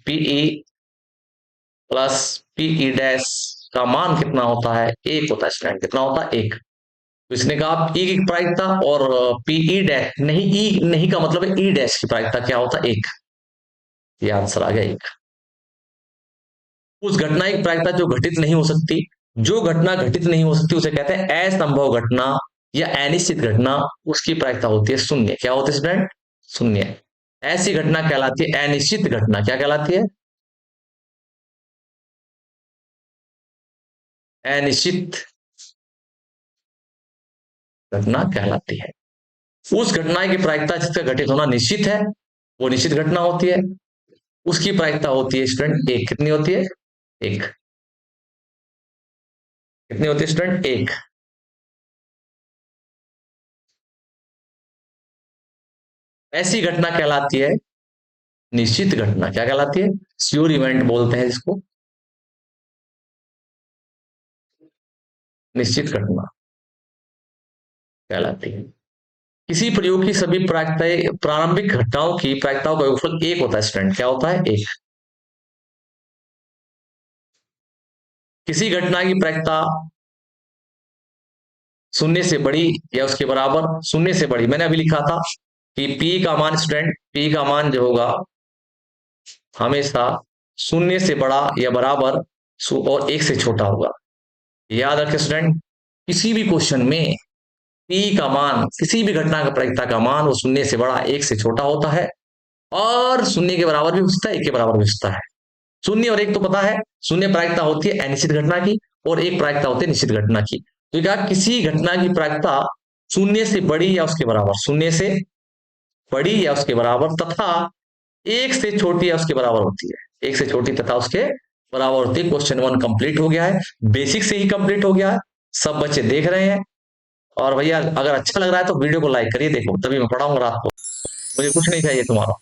पीई प्लस पीई डैश का मान कितना होता है, एक होता है स्टूडेंट। कितना होता है, एक। तो इसने कहा ई की प्रायिकता, और पीई डैश नहीं, ई नहीं का मतलब है ई डैश की प्रायिकता क्या होता है, एक। ये आंसर आ गया एक। उस घटना की प्रायिकता जो घटित नहीं हो सकती, जो घटना घटित नहीं हो सकती उसे कहते हैं असंभव घटना या अनिश्चित घटना, उसकी प्रायिकता होती है शून्य। क्या होती है स्टूडेंट, शून्य। ऐसी घटना कहलाती है अनिश्चित घटना। क्या कहलाती है, अनिश्चित घटना कहलाती है। उस घटना की प्रायिकता जिसका घटित होना निश्चित है, वो निश्चित घटना होती है। उसकी प्रायिकता होती है स्टूडेंट एक। कितनी होती है, एक। कितनी होती है स्टूडेंट, एक। ऐसी घटना कहलाती है निश्चित घटना। क्या कहलाती है, श्योर इवेंट बोलते हैं जिसको, निश्चित घटना कहलाती है। किसी प्रयोग की सभी प्रायिकताएं, प्रारंभिक घटनाओं की प्रायिकताओं का योगफल एक होता है स्टूडेंट। क्या होता है, एक। किसी घटना की प्रायिकता शून्य से बड़ी या उसके बराबर, शून्य से बड़ी, मैंने अभी लिखा था कि पी का मान स्टूडेंट, पी का मान जो होगा हमेशा शून्य से बड़ा या बराबर और एक से छोटा होगा। याद रखें स्टूडेंट, किसी भी क्वेश्चन में पी का मान, किसी भी घटना का प्रायिकता का मान वो शून्य से बड़ा एक से छोटा होता है, और शून्य के बराबर भी हो सकता है, एक के बराबर भी हो सकता है। शून्य और एक तो पता है, शून्य प्रायिकता होती है अनिश्चित घटना की, और एक प्रायिकता होती है निश्चित घटना की। तो क्या किसी घटना की प्रायिकता शून्य से बड़ी या उसके बराबर, शून्य से बड़ी या उसके बराबर तथा एक से छोटी या उसके बराबर होती है, एक से छोटी तथा उसके बराबर होती है। क्वेश्चन 1 कंप्लीट हो गया है, बेसिक से ही कंप्लीट हो गया है, सब बच्चे देख रहे हैं। और भैया अगर अच्छा लग रहा है तो वीडियो को लाइक करिए, देखो तभी मैं पढ़ाऊंगा रात को, मुझे कुछ नहीं चाहिए तुम्हारा।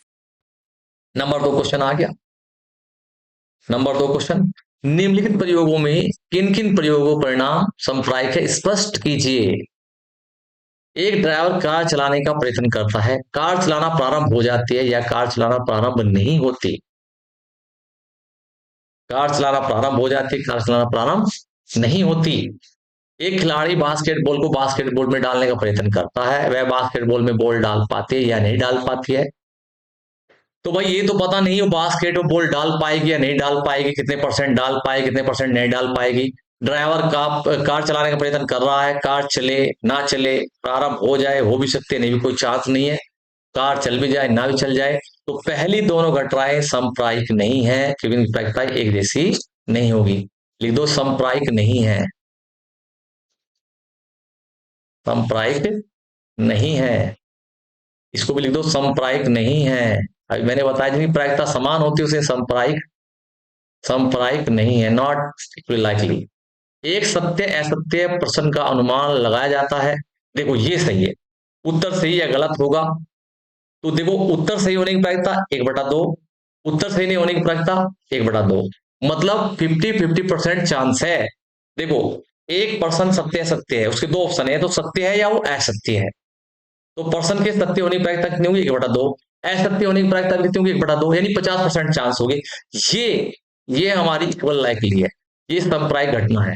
नंबर 2 क्वेश्चन आ गया। नंबर 2 क्वेश्चन, निम्नलिखित प्रयोगों में किन किन प्रयोगों परिणाम संप्रायिक है, स्पष्ट कीजिए। एक ड्राइवर कार चलाने का प्रयत्न करता है, कार चलाना प्रारंभ हो जाती है या कार चलाना प्रारंभ नहीं होती। कार चलाना प्रारंभ हो जाती है, कार चलाना प्रारंभ नहीं होती। एक खिलाड़ी बास्केटबॉल को बास्केटबॉल में डालने का प्रयत्न करता है, वह बास्केटबॉल में बॉल डाल पाती है या नहीं डाल पाती है। तो भाई ये तो पता नहीं वो बास्केटबॉल डाल पाएगी या नहीं डाल पाएगी, कितने परसेंट डाल पाएगी, कितने परसेंट नहीं डाल पाएगी। ड्राइवर कार चलाने का प्रयत्न कर रहा है, कार चले ना चले, प्रारंभ हो जाए हो भी सकते नहीं भी कोई चांस नहीं है, कार चल भी जाए ना भी चल जाए। तो पहली दोनों घटनाएं समप्रायिक नहीं है, क्योंकि इनकी प्रायिकता एक जैसी नहीं होगी। लिख दो समप्रायिक नहीं है, समप्रायिक नहीं है। इसको भी लिख दो समप्रायिक नहीं है। अभी मैंने बताया जिनकी प्रायिकता समान होती है उसे समप्रायिक, समप्रायिक नहीं है, नॉट इक्वली लाइकली। एक सत्य असत्य प्रश्न का अनुमान लगाया जाता है। देखो ये सही है, उत्तर सही या गलत होगा। तो देखो उत्तर सही होने की प्रायिकता 1/2, उत्तर सही नहीं होने की प्रायिकता 1/2, मतलब 50-50% चांस है। देखो एक पर्सन सत्य असत्य है, उसके दो ऑप्शन है, तो सत्य है या वो असत्य है। तो पर्सन के सत्य होने की प्रायिकता कितनी होगी 1/2, असत्य होने की प्रायिकता कितनी होगी 1/2, यानी 50% चांस होगी। ये हमारी इक्वल लाइकली है, ये संप्रायिक घटना है,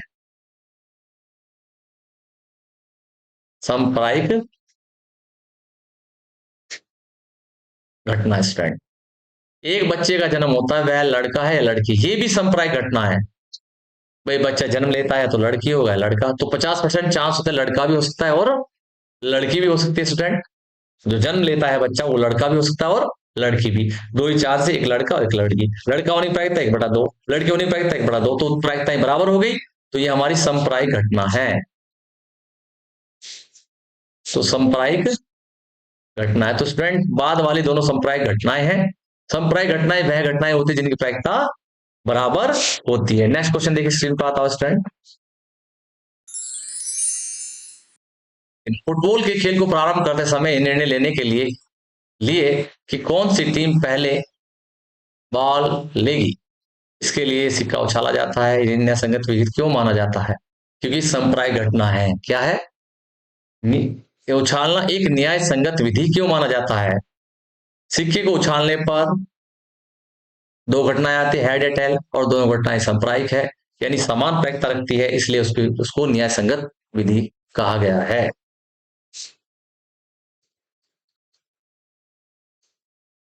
सांप्रदायिक घटना स्टूडेंट। एक बच्चे का जन्म होता है, वह लड़का है या लड़की, ये भी सांप्रदायिक घटना है। भाई बच्चा जन्म लेता है तो लड़की होगा लड़का, तो 50% चांस होता है लड़का भी हो सकता है और लड़की भी हो सकती है स्टूडेंट। जो जन्म लेता है बच्चा वो लड़का भी हो सकता है और लड़की भी। दो ही चांस है, एक लड़का और एक लड़की। लड़का होने की प्रायिकता 1/2, लड़की होने की प्रायिकता 1/2, तो प्रायिकताएं बराबर हो गई। तो ये हमारी सांप्रदायिक घटना है। तो सांप्रदायिक घटना है। तो स्टूडेंट बाद वाली दोनों सांप्रदायिक घटनाएं हैं। सांप्रदायिक घटनाएं वह घटनाएं होती है जिनकी प्रायिकता बराबर होती है। नेक्स्ट क्वेश्चन देखिए स्क्रीन पर आता है स्टूडेंट। फुटबॉल के खेल को प्रारंभ करते समय निर्णय लेने के लिए कि कौन सी टीम पहले बॉल लेगी, इसके लिए सिक्का उछाला जाता है। ये न्याय संगत विधि क्यों माना जाता है? क्योंकि सांप्रदायिक घटना है। क्या है? ये उछालना एक न्याय संगत विधि क्यों माना जाता है? सिक्के को उछालने पर दो घटनाएं आती है, हेड या टेल, और दोनों घटनाएं सांप्रदायिक है, यानी समान प्रायिकता रखती है, इसलिए उसको न्याय संगत विधि कहा गया है।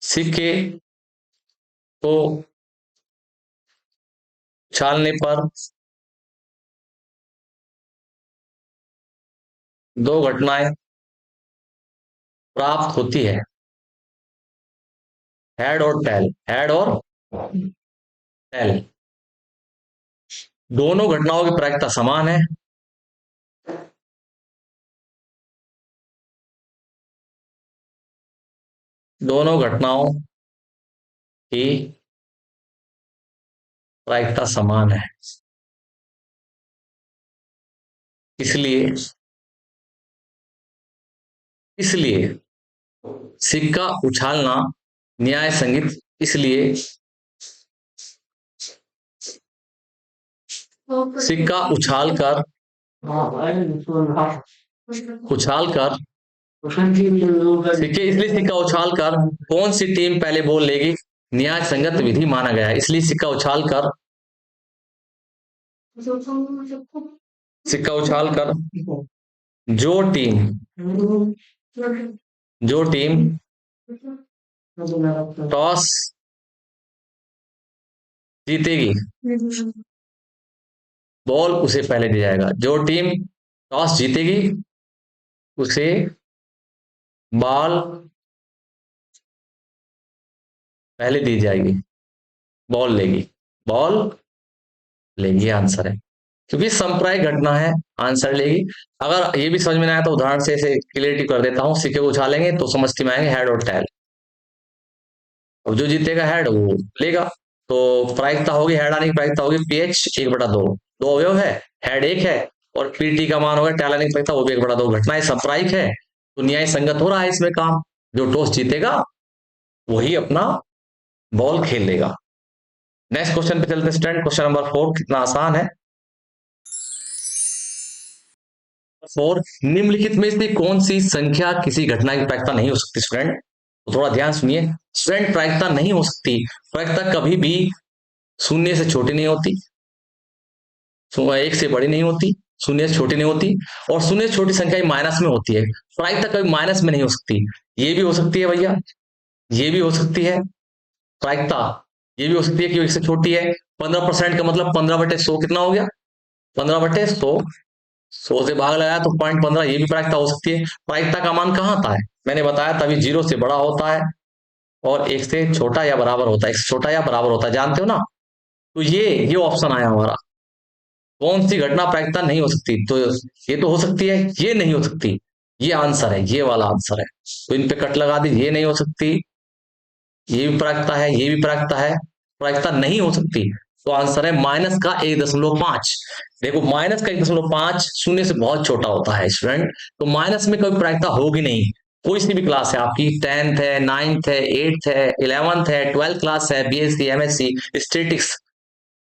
सिक्के को उछालने पर दो घटनाएं प्राप्त होती है, हेड और टेल, हेड और टेल। दोनों घटनाओं की प्रायिकता समान है, दोनों घटनाओं की प्रायिकता समान है, इसलिए इसलिए सिक्का उछालना न्याय संगत, इसलिए सिक्का उछालकर उछालकर सिक्के, इसलिए सिक्का उछालकर कौन सी टीम पहले बॉल लेगी न्याय संगत विधि माना गया है। इसलिए सिक्का उछालकर जो टीम टॉस जीतेगी बॉल उसे पहले दिया जाएगा। जो टीम टॉस जीतेगी उसे बॉल पहले दी जाएगी, बॉल लेगी आंसर है, क्योंकि सांप्रदायिक घटना है, आंसर लेगी। अगर ये भी समझ में ना आया तो उदाहरण से इसे क्लियरिटी कर देता हूं। सिक्के को उछालेंगे तो समझती में आएंगे हेड और टेल, और जो जीतेगा हेड वो लेगा। तो प्रायिकता होगी, हेड आने की प्रायिकता होगी पीएच 1/2, दो अवयव है, हेड एक है, और पीटी का मान होगा टेल आने की प्रायिकता वो भी 1/2। घटनाएं सांप्रदायिक है तो न्याय संगत हो रहा है इसमें काम। जो टॉस जीतेगा वही अपना बॉल खेल लेगा। नेक्स्ट क्वेश्चन पे चलते हैं स्टूडेंट। क्वेश्चन नंबर 4 कितना आसान है। 4, निम्नलिखित में से कौन सी संख्या किसी घटना की प्रायिकता नहीं हो सकती स्टूडेंट? तो थोड़ा ध्यान सुनिए स्टूडेंट। प्रायिकता नहीं हो सकती, प्रायिकता कभी भी शून्य से छोटी नहीं होती, एक से बड़ी नहीं होती, शून्य से छोटी नहीं होती, और शून्य से छोटी संख्या माइनस में होती है। प्रायिकता कभी माइनस में नहीं हो सकती। ये भी हो सकती है भैया, ये भी हो सकती है प्रायिकता, ये भी हो सकती है कि एक से छोटी है। 15% का मतलब 15/100 कितना हो गया? 15/100, 100 से भाग लगाया तो 0.15, ये भी प्रायिकता हो सकती है। प्रायिकता का मान कहाँ आता है? मैंने बताया तभी 0 से बड़ा होता है और 1 से छोटा या बराबर होता है, 1 से छोटा या बराबर होता है, जानते हो ना। तो ये ऑप्शन आया हमारा। कौन सी घटना प्रायिकता नहीं हो सकती? तो ये तो हो सकती है, ये नहीं हो सकती। ये आंसर है, ये वाला आंसर है। तो इन पे कट लगा दी, ये नहीं हो सकती, ये भी प्रायिकता है, ये भी प्रायिकता है, प्रायिकता नहीं हो सकती। तो आंसर है माइनस का 1.5। देखो माइनस का 1.5 शून्य से बहुत छोटा होता है स्टूडेंट, तो माइनस में कभी प्रायिकता होगी नहीं। कोई सी भी क्लास है आपकी, 10th है, 9th है, 8th है, 11th है, 12th क्लास है, बीएससी, एमएससी, स्टेटिक्स।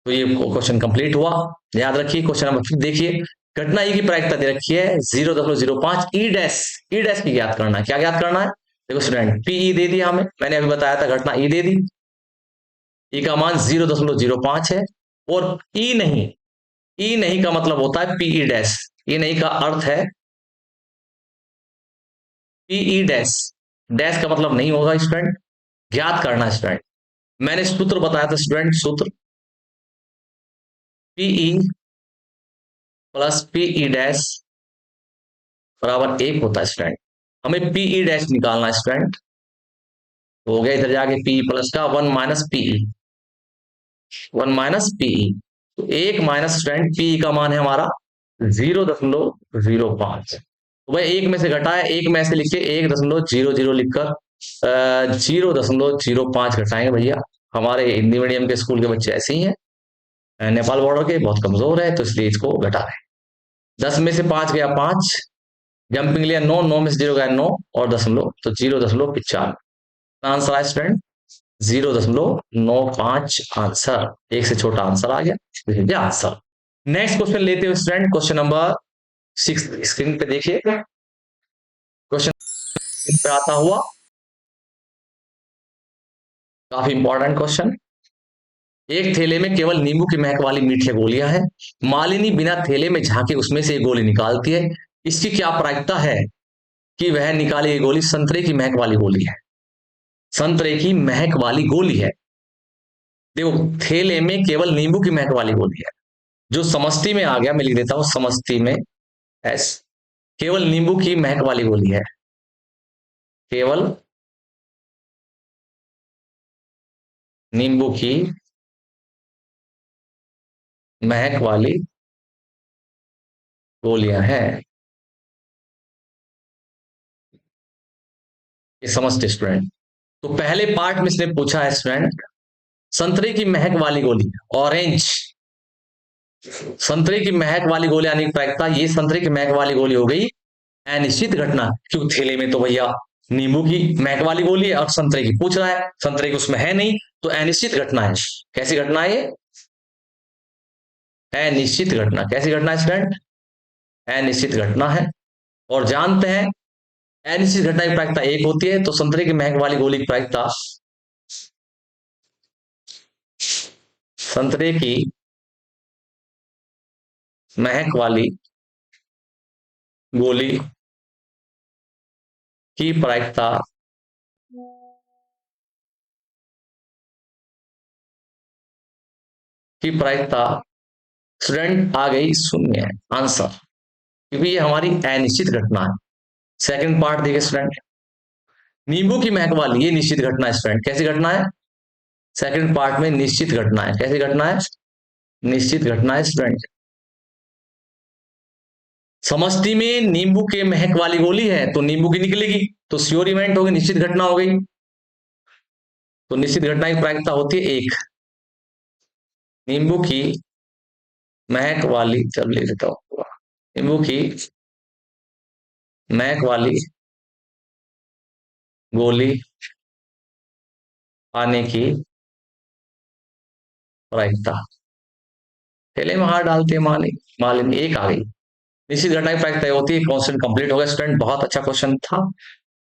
तो ये क्वेश्चन कंप्लीट हुआ। याद रखिए क्वेश्चन नंबर 5 देखिए। घटना ई की प्रायिकता दे रखी है 0.05 ई डैश। ई डैश की ज्ञात करना है। क्या ज्ञात करना है? देखो स्टूडेंट, पीई दे दिया हमें, मैंने अभी बताया था घटना ई दे दी, ई का मान 0.05 है। और ई नहीं, ई नहीं का मतलब होता है पीई डैश। ई नहीं का अर्थ है पीई डैश। डैश का मतलब नहीं होगा स्टूडेंट, ज्ञात करना है स्टूडेंट। मैंने सूत्र बताया था स्टूडेंट, सूत्र पीई प्लस पीई डैश बराबर 1 होता है स्टूडेंट। हमें पीई डैश निकालना है स्टूडेंट। हो गया इधर जाके पीई प्लस का 1 माइनस पीई, 1 माइनस पीई। तो 1 माइनस स्टूडेंट पीई का मान है हमारा 0.05। तो भाई एक में से घटा है, एक में ऐसे लिखिए 1.00 लिखकर 0.05 घटाएंगे भैया। हमारे हिंदी मीडियम के स्कूल के बच्चे ऐसे ही हैं, नेपाल बॉर्डर के बहुत कमजोर है, तो इसलिए इसको घटा रहे हैं। 10 में से 5 गया 5, जंपिंग लिया 9, 9 में से 0 गया 9, और दशमलव तो 0.95 आंसर है स्टूडेंट। 0.95 आंसर, एक से छोटा आंसर आ गया आंसर। नेक्स्ट क्वेश्चन लेते हो स्टूडेंट, क्वेश्चन नंबर 6 स्क्रीन पे देखिए। क्वेश्चन पे आता हुआ काफी इंपॉर्टेंट क्वेश्चन। एक थैले में केवल नींबू की महक वाली मीठी गोलियां हैं। मालिनी बिना थैले में झांके उसमें से एक गोली निकालती है। इसकी क्या प्रायिकता है कि वह निकाली गई गोली संतरे की महक वाली गोली है? संतरे की महक वाली गोली है। देखो थैले में केवल नींबू की महक वाली गोली है, जो समष्टि में आ गया, मैं लिख देता हूं समष्टि में एस। केवल नींबू की महक वाली गोली है, केवल नींबू की महक वाली गोलियां हैं। ये समझते स्टूडेंट। तो पहले पार्ट में इसने पूछा है स्टूडेंट संतरे की महक वाली गोली, ऑरेंज, संतरे की महक वाली गोली यानी प्रायिकता, ये संतरे की महक वाली गोली हो गई अनिश्चित घटना, क्योंकि थैले में तो भैया नींबू की महक वाली गोली है और संतरे की पूछ रहा है, संतरे की उसमें है नहीं, तो अनिश्चित घटना है। कैसी घटना है ये? अनिश्चित घटना। कैसी घटना है स्टूडेंट? अनिश्चित घटना है। और जानते हैं अनिश्चित घटना की प्रायिकता 1 होती है, तो संतरे की महक वाली गोली की प्रायिकता, संतरे की महक वाली गोली की प्रायिकता स्टूडेंट आ गई 0 आंसर, क्योंकि ये हमारी अनिश्चित घटना है। सेकंड पार्ट देखिए स्टूडेंट, नींबू की महक वाली ये निश्चित घटना है स्टूडेंट। कैसी घटना है? सेकंड पार्ट में निश्चित घटना है। कैसी घटना है? निश्चित घटना है स्टूडेंट। समष्टि में नींबू के महक वाली गोली है तो नींबू की निकलेगी, तो श्योर इवेंट होगी, निश्चित घटना हो गई। तो निश्चित घटना की प्रायिकता होती है 1। नींबू की महक वाली, चल ले लेता हूं, नींबू की महक वाली गोली आने की प्रायिकता, पहले में हाथ डालते हैं मालिन, मालिन 1 आ गई। निश्चित घटना की प्रायिकता होती है। क्वेश्चन कंप्लीट हो गया स्टूडेंट, बहुत अच्छा क्वेश्चन था।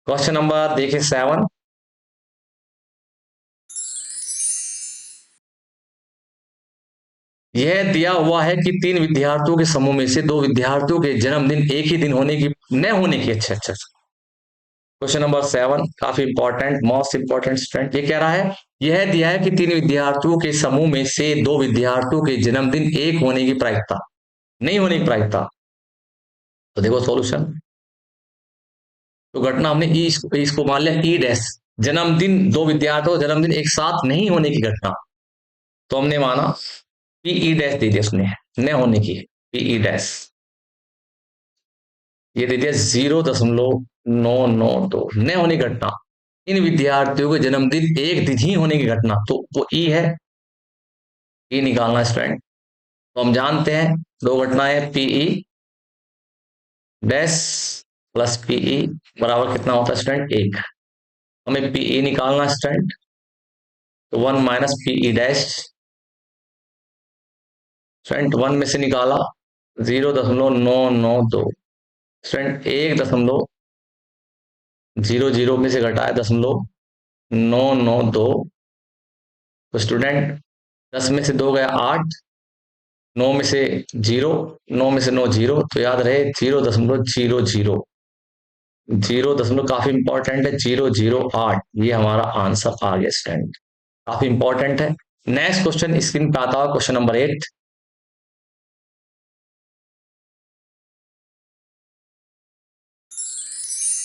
क्वेश्चन नंबर देखिए 7। यह दिया हुआ है कि तीन विद्यार्थियों के समूह में से दो विद्यार्थियों के जन्मदिन एक ही दिन होने की न होने की। अच्छा अच्छा। क्वेश्चन नंबर 7 काफी इंपॉर्टेंट, मोस्ट इंपॉर्टेंट स्टूडेंट। ये कह रहा है यह दिया है कि तीन विद्यार्थियों के समूह में से दो विद्यार्थियों के जन्मदिन एक होने की प्रायिकता, नहीं होने की प्रायिकता। तो देखो सॉल्यूशन। तो घटना हमने इसको मान लिया ई डैश, जन्मदिन दो विद्यार्थियों का जन्मदिन एक साथ नहीं होने की घटना। तो हमने माना पीई डैश दे दिया उसने, न होने की, पीई डैश ये दे दिया 0.992 न होने की घटना। इन विद्यार्थियों के जन्मदिन एक दिन ही होने की घटना, तो वो ई है, ई निकालना स्टूडेंट। तो हम जानते हैं दो घटनाएं पीई डैश प्लस पीई बराबर कितना होता है स्टूडेंट, एक। हमें पीई निकालना स्टूडेंट, तो 1 माइनस पीई डैश। स्टूडेंट 1 में से निकाला 0.992। स्टूडेंट 1.00 में से घटाया 0.992। तो स्टूडेंट 10 में से 2 गया 8, 9 में से 0, 9 में से 9 0, तो याद रहे 0.00, 0 काफी इंपॉर्टेंट है, 008। ये हमारा आंसर आ गया स्टूडेंट, काफी इंपॉर्टेंट है। नेक्स्ट क्वेश्चन स्क्रीन पे आता है, क्वेश्चन नंबर 8।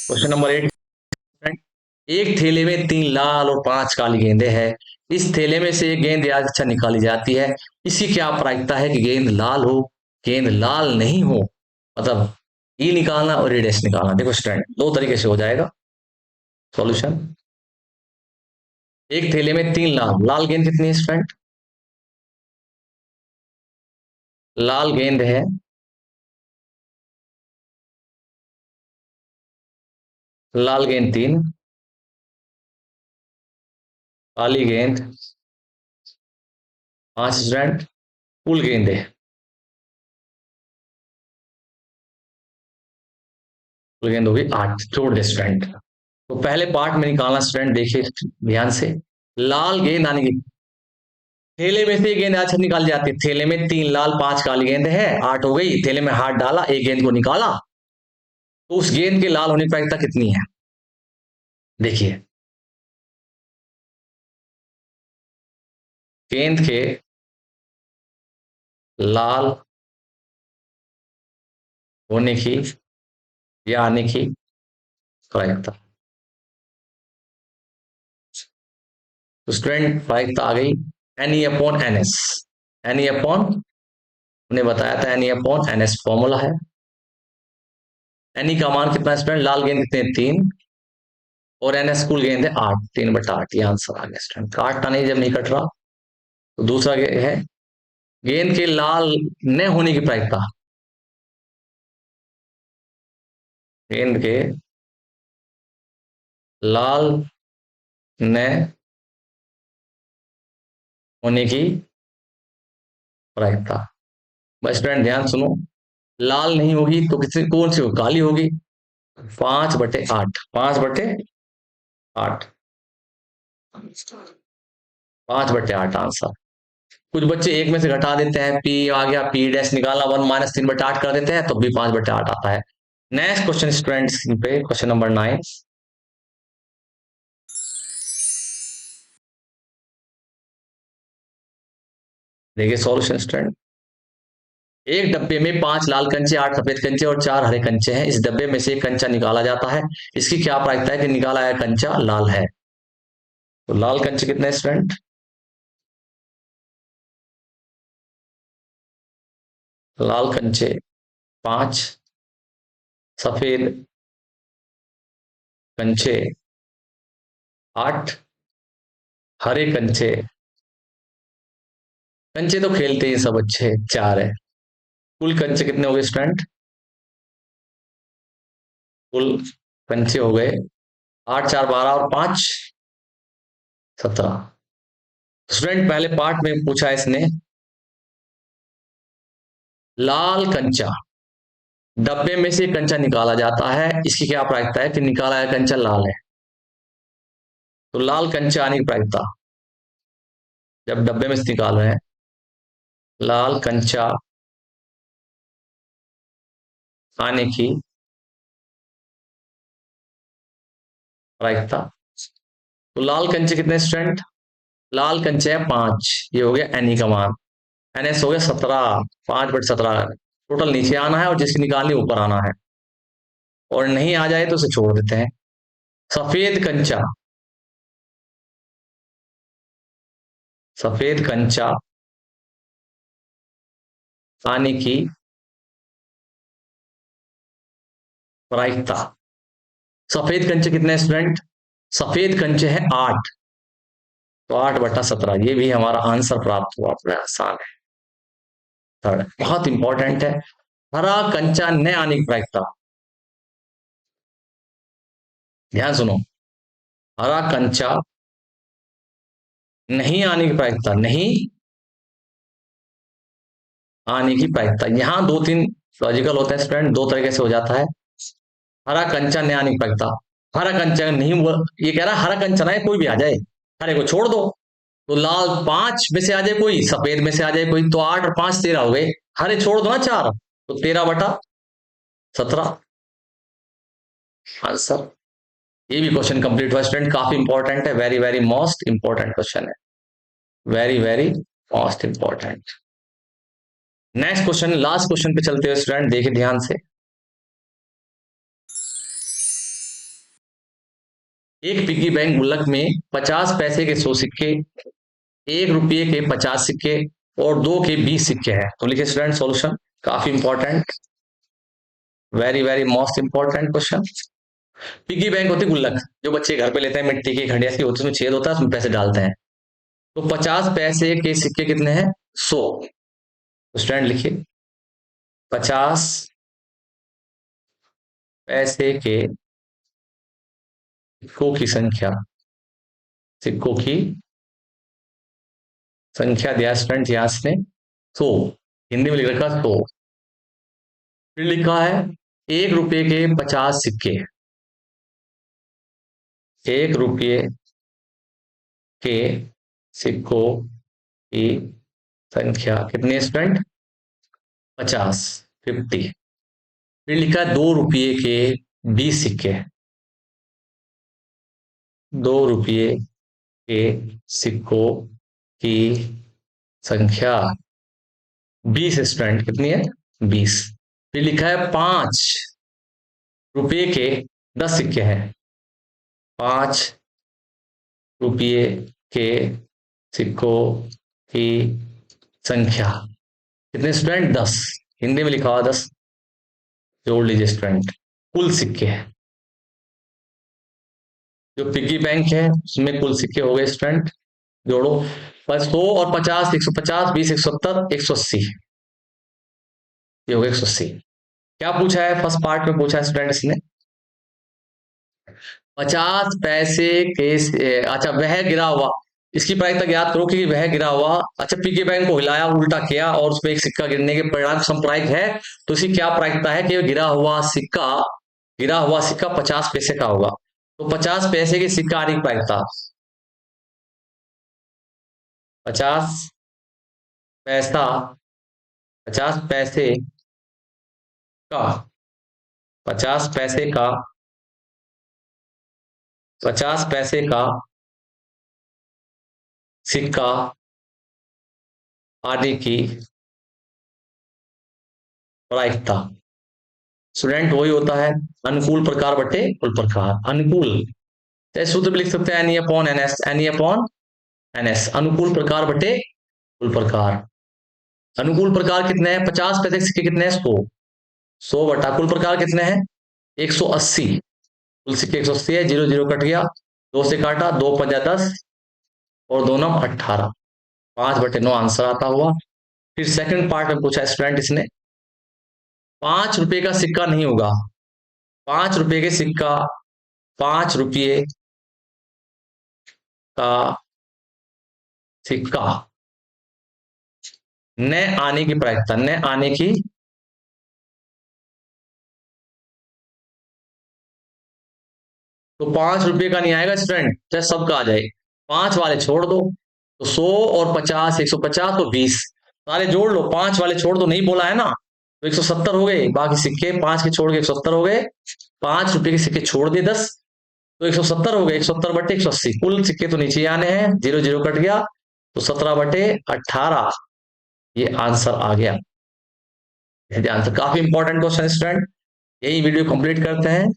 क्वेश्चन नंबर 8, एक थैले में 3 लाल और 5 काली गेंदें हैं। इस थैले में से एक गेंद याद अच्छा निकाली जाती है। इसकी क्या प्रायिकता है कि गेंद लाल हो, गेंद लाल नहीं हो। मतलब ई निकालना और ई डैश निकालना। देखो स्टूडेंट दो तरीके से हो जाएगा सॉल्यूशन। एक थैले में 3 लाल, लाल गेंद कितनी है स्टूडेंट, लाल गेंद है लाल गेंद 3, काली गेंद 5 स्टूडेंट, कुल गेंद है, कुल गेंद होगी 8। जोड़ दे स्टूडेंट। तो पहले पार्ट में निकालना स्टूडेंट, देखिए ध्यान से। लाल गेंद आने की, थैले में से एक गेंद अच्छा निकाल जाती है। थैले में 3 लाल 5 काली गेंद है, 8 हो गई। थैले में हाथ डाला, एक गेंद को निकाला, तो उस गेंद के लाल होने की प्रायिकता कितनी है। देखिए गेंद के लाल होने की या आने की प्रायिकता। तो स्टूडेंट प्रायिकता आ गई N E upon N S. N E upon, उन्हें बताया था N E upon N S formula है। एन ई का मान कितना है स्टूडेंट, लाल गेंद कितने 3 और एन एस कुल गेंद है 8, 3/8। ये आंसर आ गया स्टूडेंट। काटना नहीं जब नहीं कट रहा। तो दूसरा है गेंद के लाल न होने की प्रायिकता। गेंद के लाल न होने की प्रायिकता। बस स्टूडेंट ध्यान सुनो, लाल नहीं होगी तो किसी कौन सी होगी, काली होगी। 5/8, 5/8, 5/8 आंसर। कुछ बच्चे एक में से घटा देते हैं, पी आ गया, पी डैश निकालना 1 माइनस 3/8 कर देते हैं, तो भी 5/8 आता है। नेक्स्ट क्वेश्चन स्टूडेंट्स पे, क्वेश्चन नंबर 9। देखिए सॉल्यूशन स्टूडेंट। एक डब्बे में 5 लाल कंचे, 8 सफेद कंचे और 4 हरे कंचे हैं। इस डब्बे में से एक कंचा निकाला जाता है। इसकी क्या प्रायिकता है कि निकाला गया कंचा लाल है। तो लाल कंचे कितने स्टूडेंट, लाल कंचे 5, सफेद कंचे 8, हरे कंचे, कंचे तो खेलते ही सब अच्छे 4 है। कुल कंचे कितने हो गए स्टूडेंट, कुल कंचे हो गए 8 4 12 और 5 17। स्टूडेंट पहले पार्ट में पूछा इसने, लाल कंचा, डब्बे में से कंचा निकाला जाता है, इसकी क्या प्रायिकता है कि निकाला गया कंचा लाल है। तो लाल कंचा आने की प्रायिकता, जब डब्बे में से निकाल रहे हैं लाल कंचा आने की प्रायिकता। तो लाल कंचे कितने स्टूडेंट? लाल कंचे है 5, ये हो गया एनी का मान। एनएस हो गया 17, 5/17। टोटल नीचे आना है और जिसकी निकालनी ऊपर आना है, और नहीं आ जाए तो उसे छोड़ देते हैं। सफेद कंचा, सफेद कंचा आने की प्रायिकता। सफेद कंचे कितने स्टूडेंट? सफेद कंचे हैं 8, तो 8/17, ये भी हमारा आंसर प्राप्त हुआ। पूरा आसान है। थर्ड बहुत इंपॉर्टेंट है, हरा कंचा न आने की प्रायिकता। ध्यान सुनो, हरा कंचा नहीं आने की प्रायिकता, नहीं आने की प्रायिकता। यहां दो तीन लॉजिकल होते हैं स्टूडेंट, दो तरीके से हो जाता है। हरा कंचा न आने की प्रायिकता, हरा कंचा नहीं हुआ, ये कह रहा है हरा कंचा ना है, कोई भी आ जाए, हरे को छोड़ दो। तो लाल 5 में से आ जाए कोई, सफेद में से आ जाए कोई, तो 8 और 5 13 हो गए। हरे छोड़ दो ना 4, तो 13/17 आंसर। ये भी क्वेश्चन कंप्लीट हुआ स्टूडेंट, काफी इंपॉर्टेंट है, very very most important question है, very very most important. Next question, last question पे चलते हैं स्टूडेंट, देखिए ध्यान से। एक पिग्गी बैंक गुल्लक में 50 पैसे के 100 सिक्के, 1 रुपये के 50 सिक्के और 2 के 20 सिक्के हैं। तो लिखिए स्टूडेंट सॉल्यूशन, काफी important, very very most important question. Piggy bank होती गुल्लक, जो बच्चे घर पे लेते हैं, मिट्टी की खंडिया सी होती है, उसमें छेद होता है, उसमें पैसे डालते हैं। तो 50 पैसे के सिक्के कितने हैं? 100। तो स्टूडेंट लिखिए 50 पैसे के सिक्कों की संख्या, सिक्कों की संख्या दिया स्टूडेंट यहां से 100, हिंदी में लिख रखा 100। फिर लिखा है 1 रुपये के 50 सिक्के, 1 रुपये के सिक्कों की संख्या कितनी स्टूडेंट? 50, 50। फिर लिखा है 2 रुपये के 20 सिक्के, 2 रुपये के सिक्कों की संख्या 20 स्टूडेंट, कितनी है? 20। फिर लिखा है 5 रुपये के 10 सिक्के हैं, 5 रुपये के सिक्कों की संख्या कितने स्टूडेंट? 10, हिंदी में लिखा हुआ 10, जोड़ लीजिए स्टूडेंट। कुल सिक्के हैं, जो पिग्गी बैंक है उसमें कुल सिक्के हो गए स्टूडेंट, जोड़ो। बस 100 और 50, 150, 20, 170, 180, ये हो गया 180। क्या पूछा है फर्स्ट पार्ट में? पूछा है स्टूडेंट इसने 50 पैसे के, अच्छा वह गिरा हुआ, इसकी प्रायिकता याद करो कि वह गिरा हुआ, अच्छा पिग्गी बैंक को हिलाया, उल्टा किया और उसमें एक सिक्का गिरने के परिणाम समप्रायिक है, तो इसकी क्या प्रायिकता है कि गिरा हुआ सिक्का 50 पैसे का होगा। तो 50 पैसे के सिक्का आने की प्रायिकता, 50 पैसा, 50 पैसे का, 50 पैसे का, 50 पैसे का सिक्का आदि की प्रायिकता। स्टूडेंट वही होता है अनुकूल प्रकार बटे कुल प्रकार। अनुकूल चाहे सूत्र भी लिख सकते हैं, N E upon N S, N E upon N S, अनुकूल प्रकार बटे कुल प्रकार। अनुकूल प्रकार कितने हैं? 50 पैसे के सिक्के कितने हैं? 100, 100 बटा कुल प्रकार कितने हैं? 180। कुल सिक्के 180 है, 0 0 कट गया, 2 से काटा, 2 पंजा 10 और 2 9 18, 5/9 आंसर आता हुआ। फिर सेकंड पार्ट में पूछा स्टूडेंट इसने 5 रुपए का सिक्का नहीं होगा, 5 रुपए के सिक्का, 5 रुपये का सिक्का न आने की प्रायिकता, न आने की, तो 5 रुपये का नहीं आएगा स्टूडेंट, चाहे सबका आ जाए, 5 वाले छोड़ दो। तो 100 और 50, 150 तो 20, सारे जोड़ लो, 5 वाले छोड़ दो, नहीं बोला है ना, तो 170 हो गए, बाकी सिक्के 5 के छोड़ के 170 हो गए, 5 रुपए के सिक्के छोड़ दिए 10, तो 170 हो गए, 170 बटे 180, कुल सिक्के तो नीचे ही आने हैं, 0 0 कट गया, तो 17 बटे 18 ये आंसर आ गया। आंसर काफी इंपॉर्टेंट क्वेश्चन स्टूडेंट। यही वीडियो कंप्लीट करते हैं।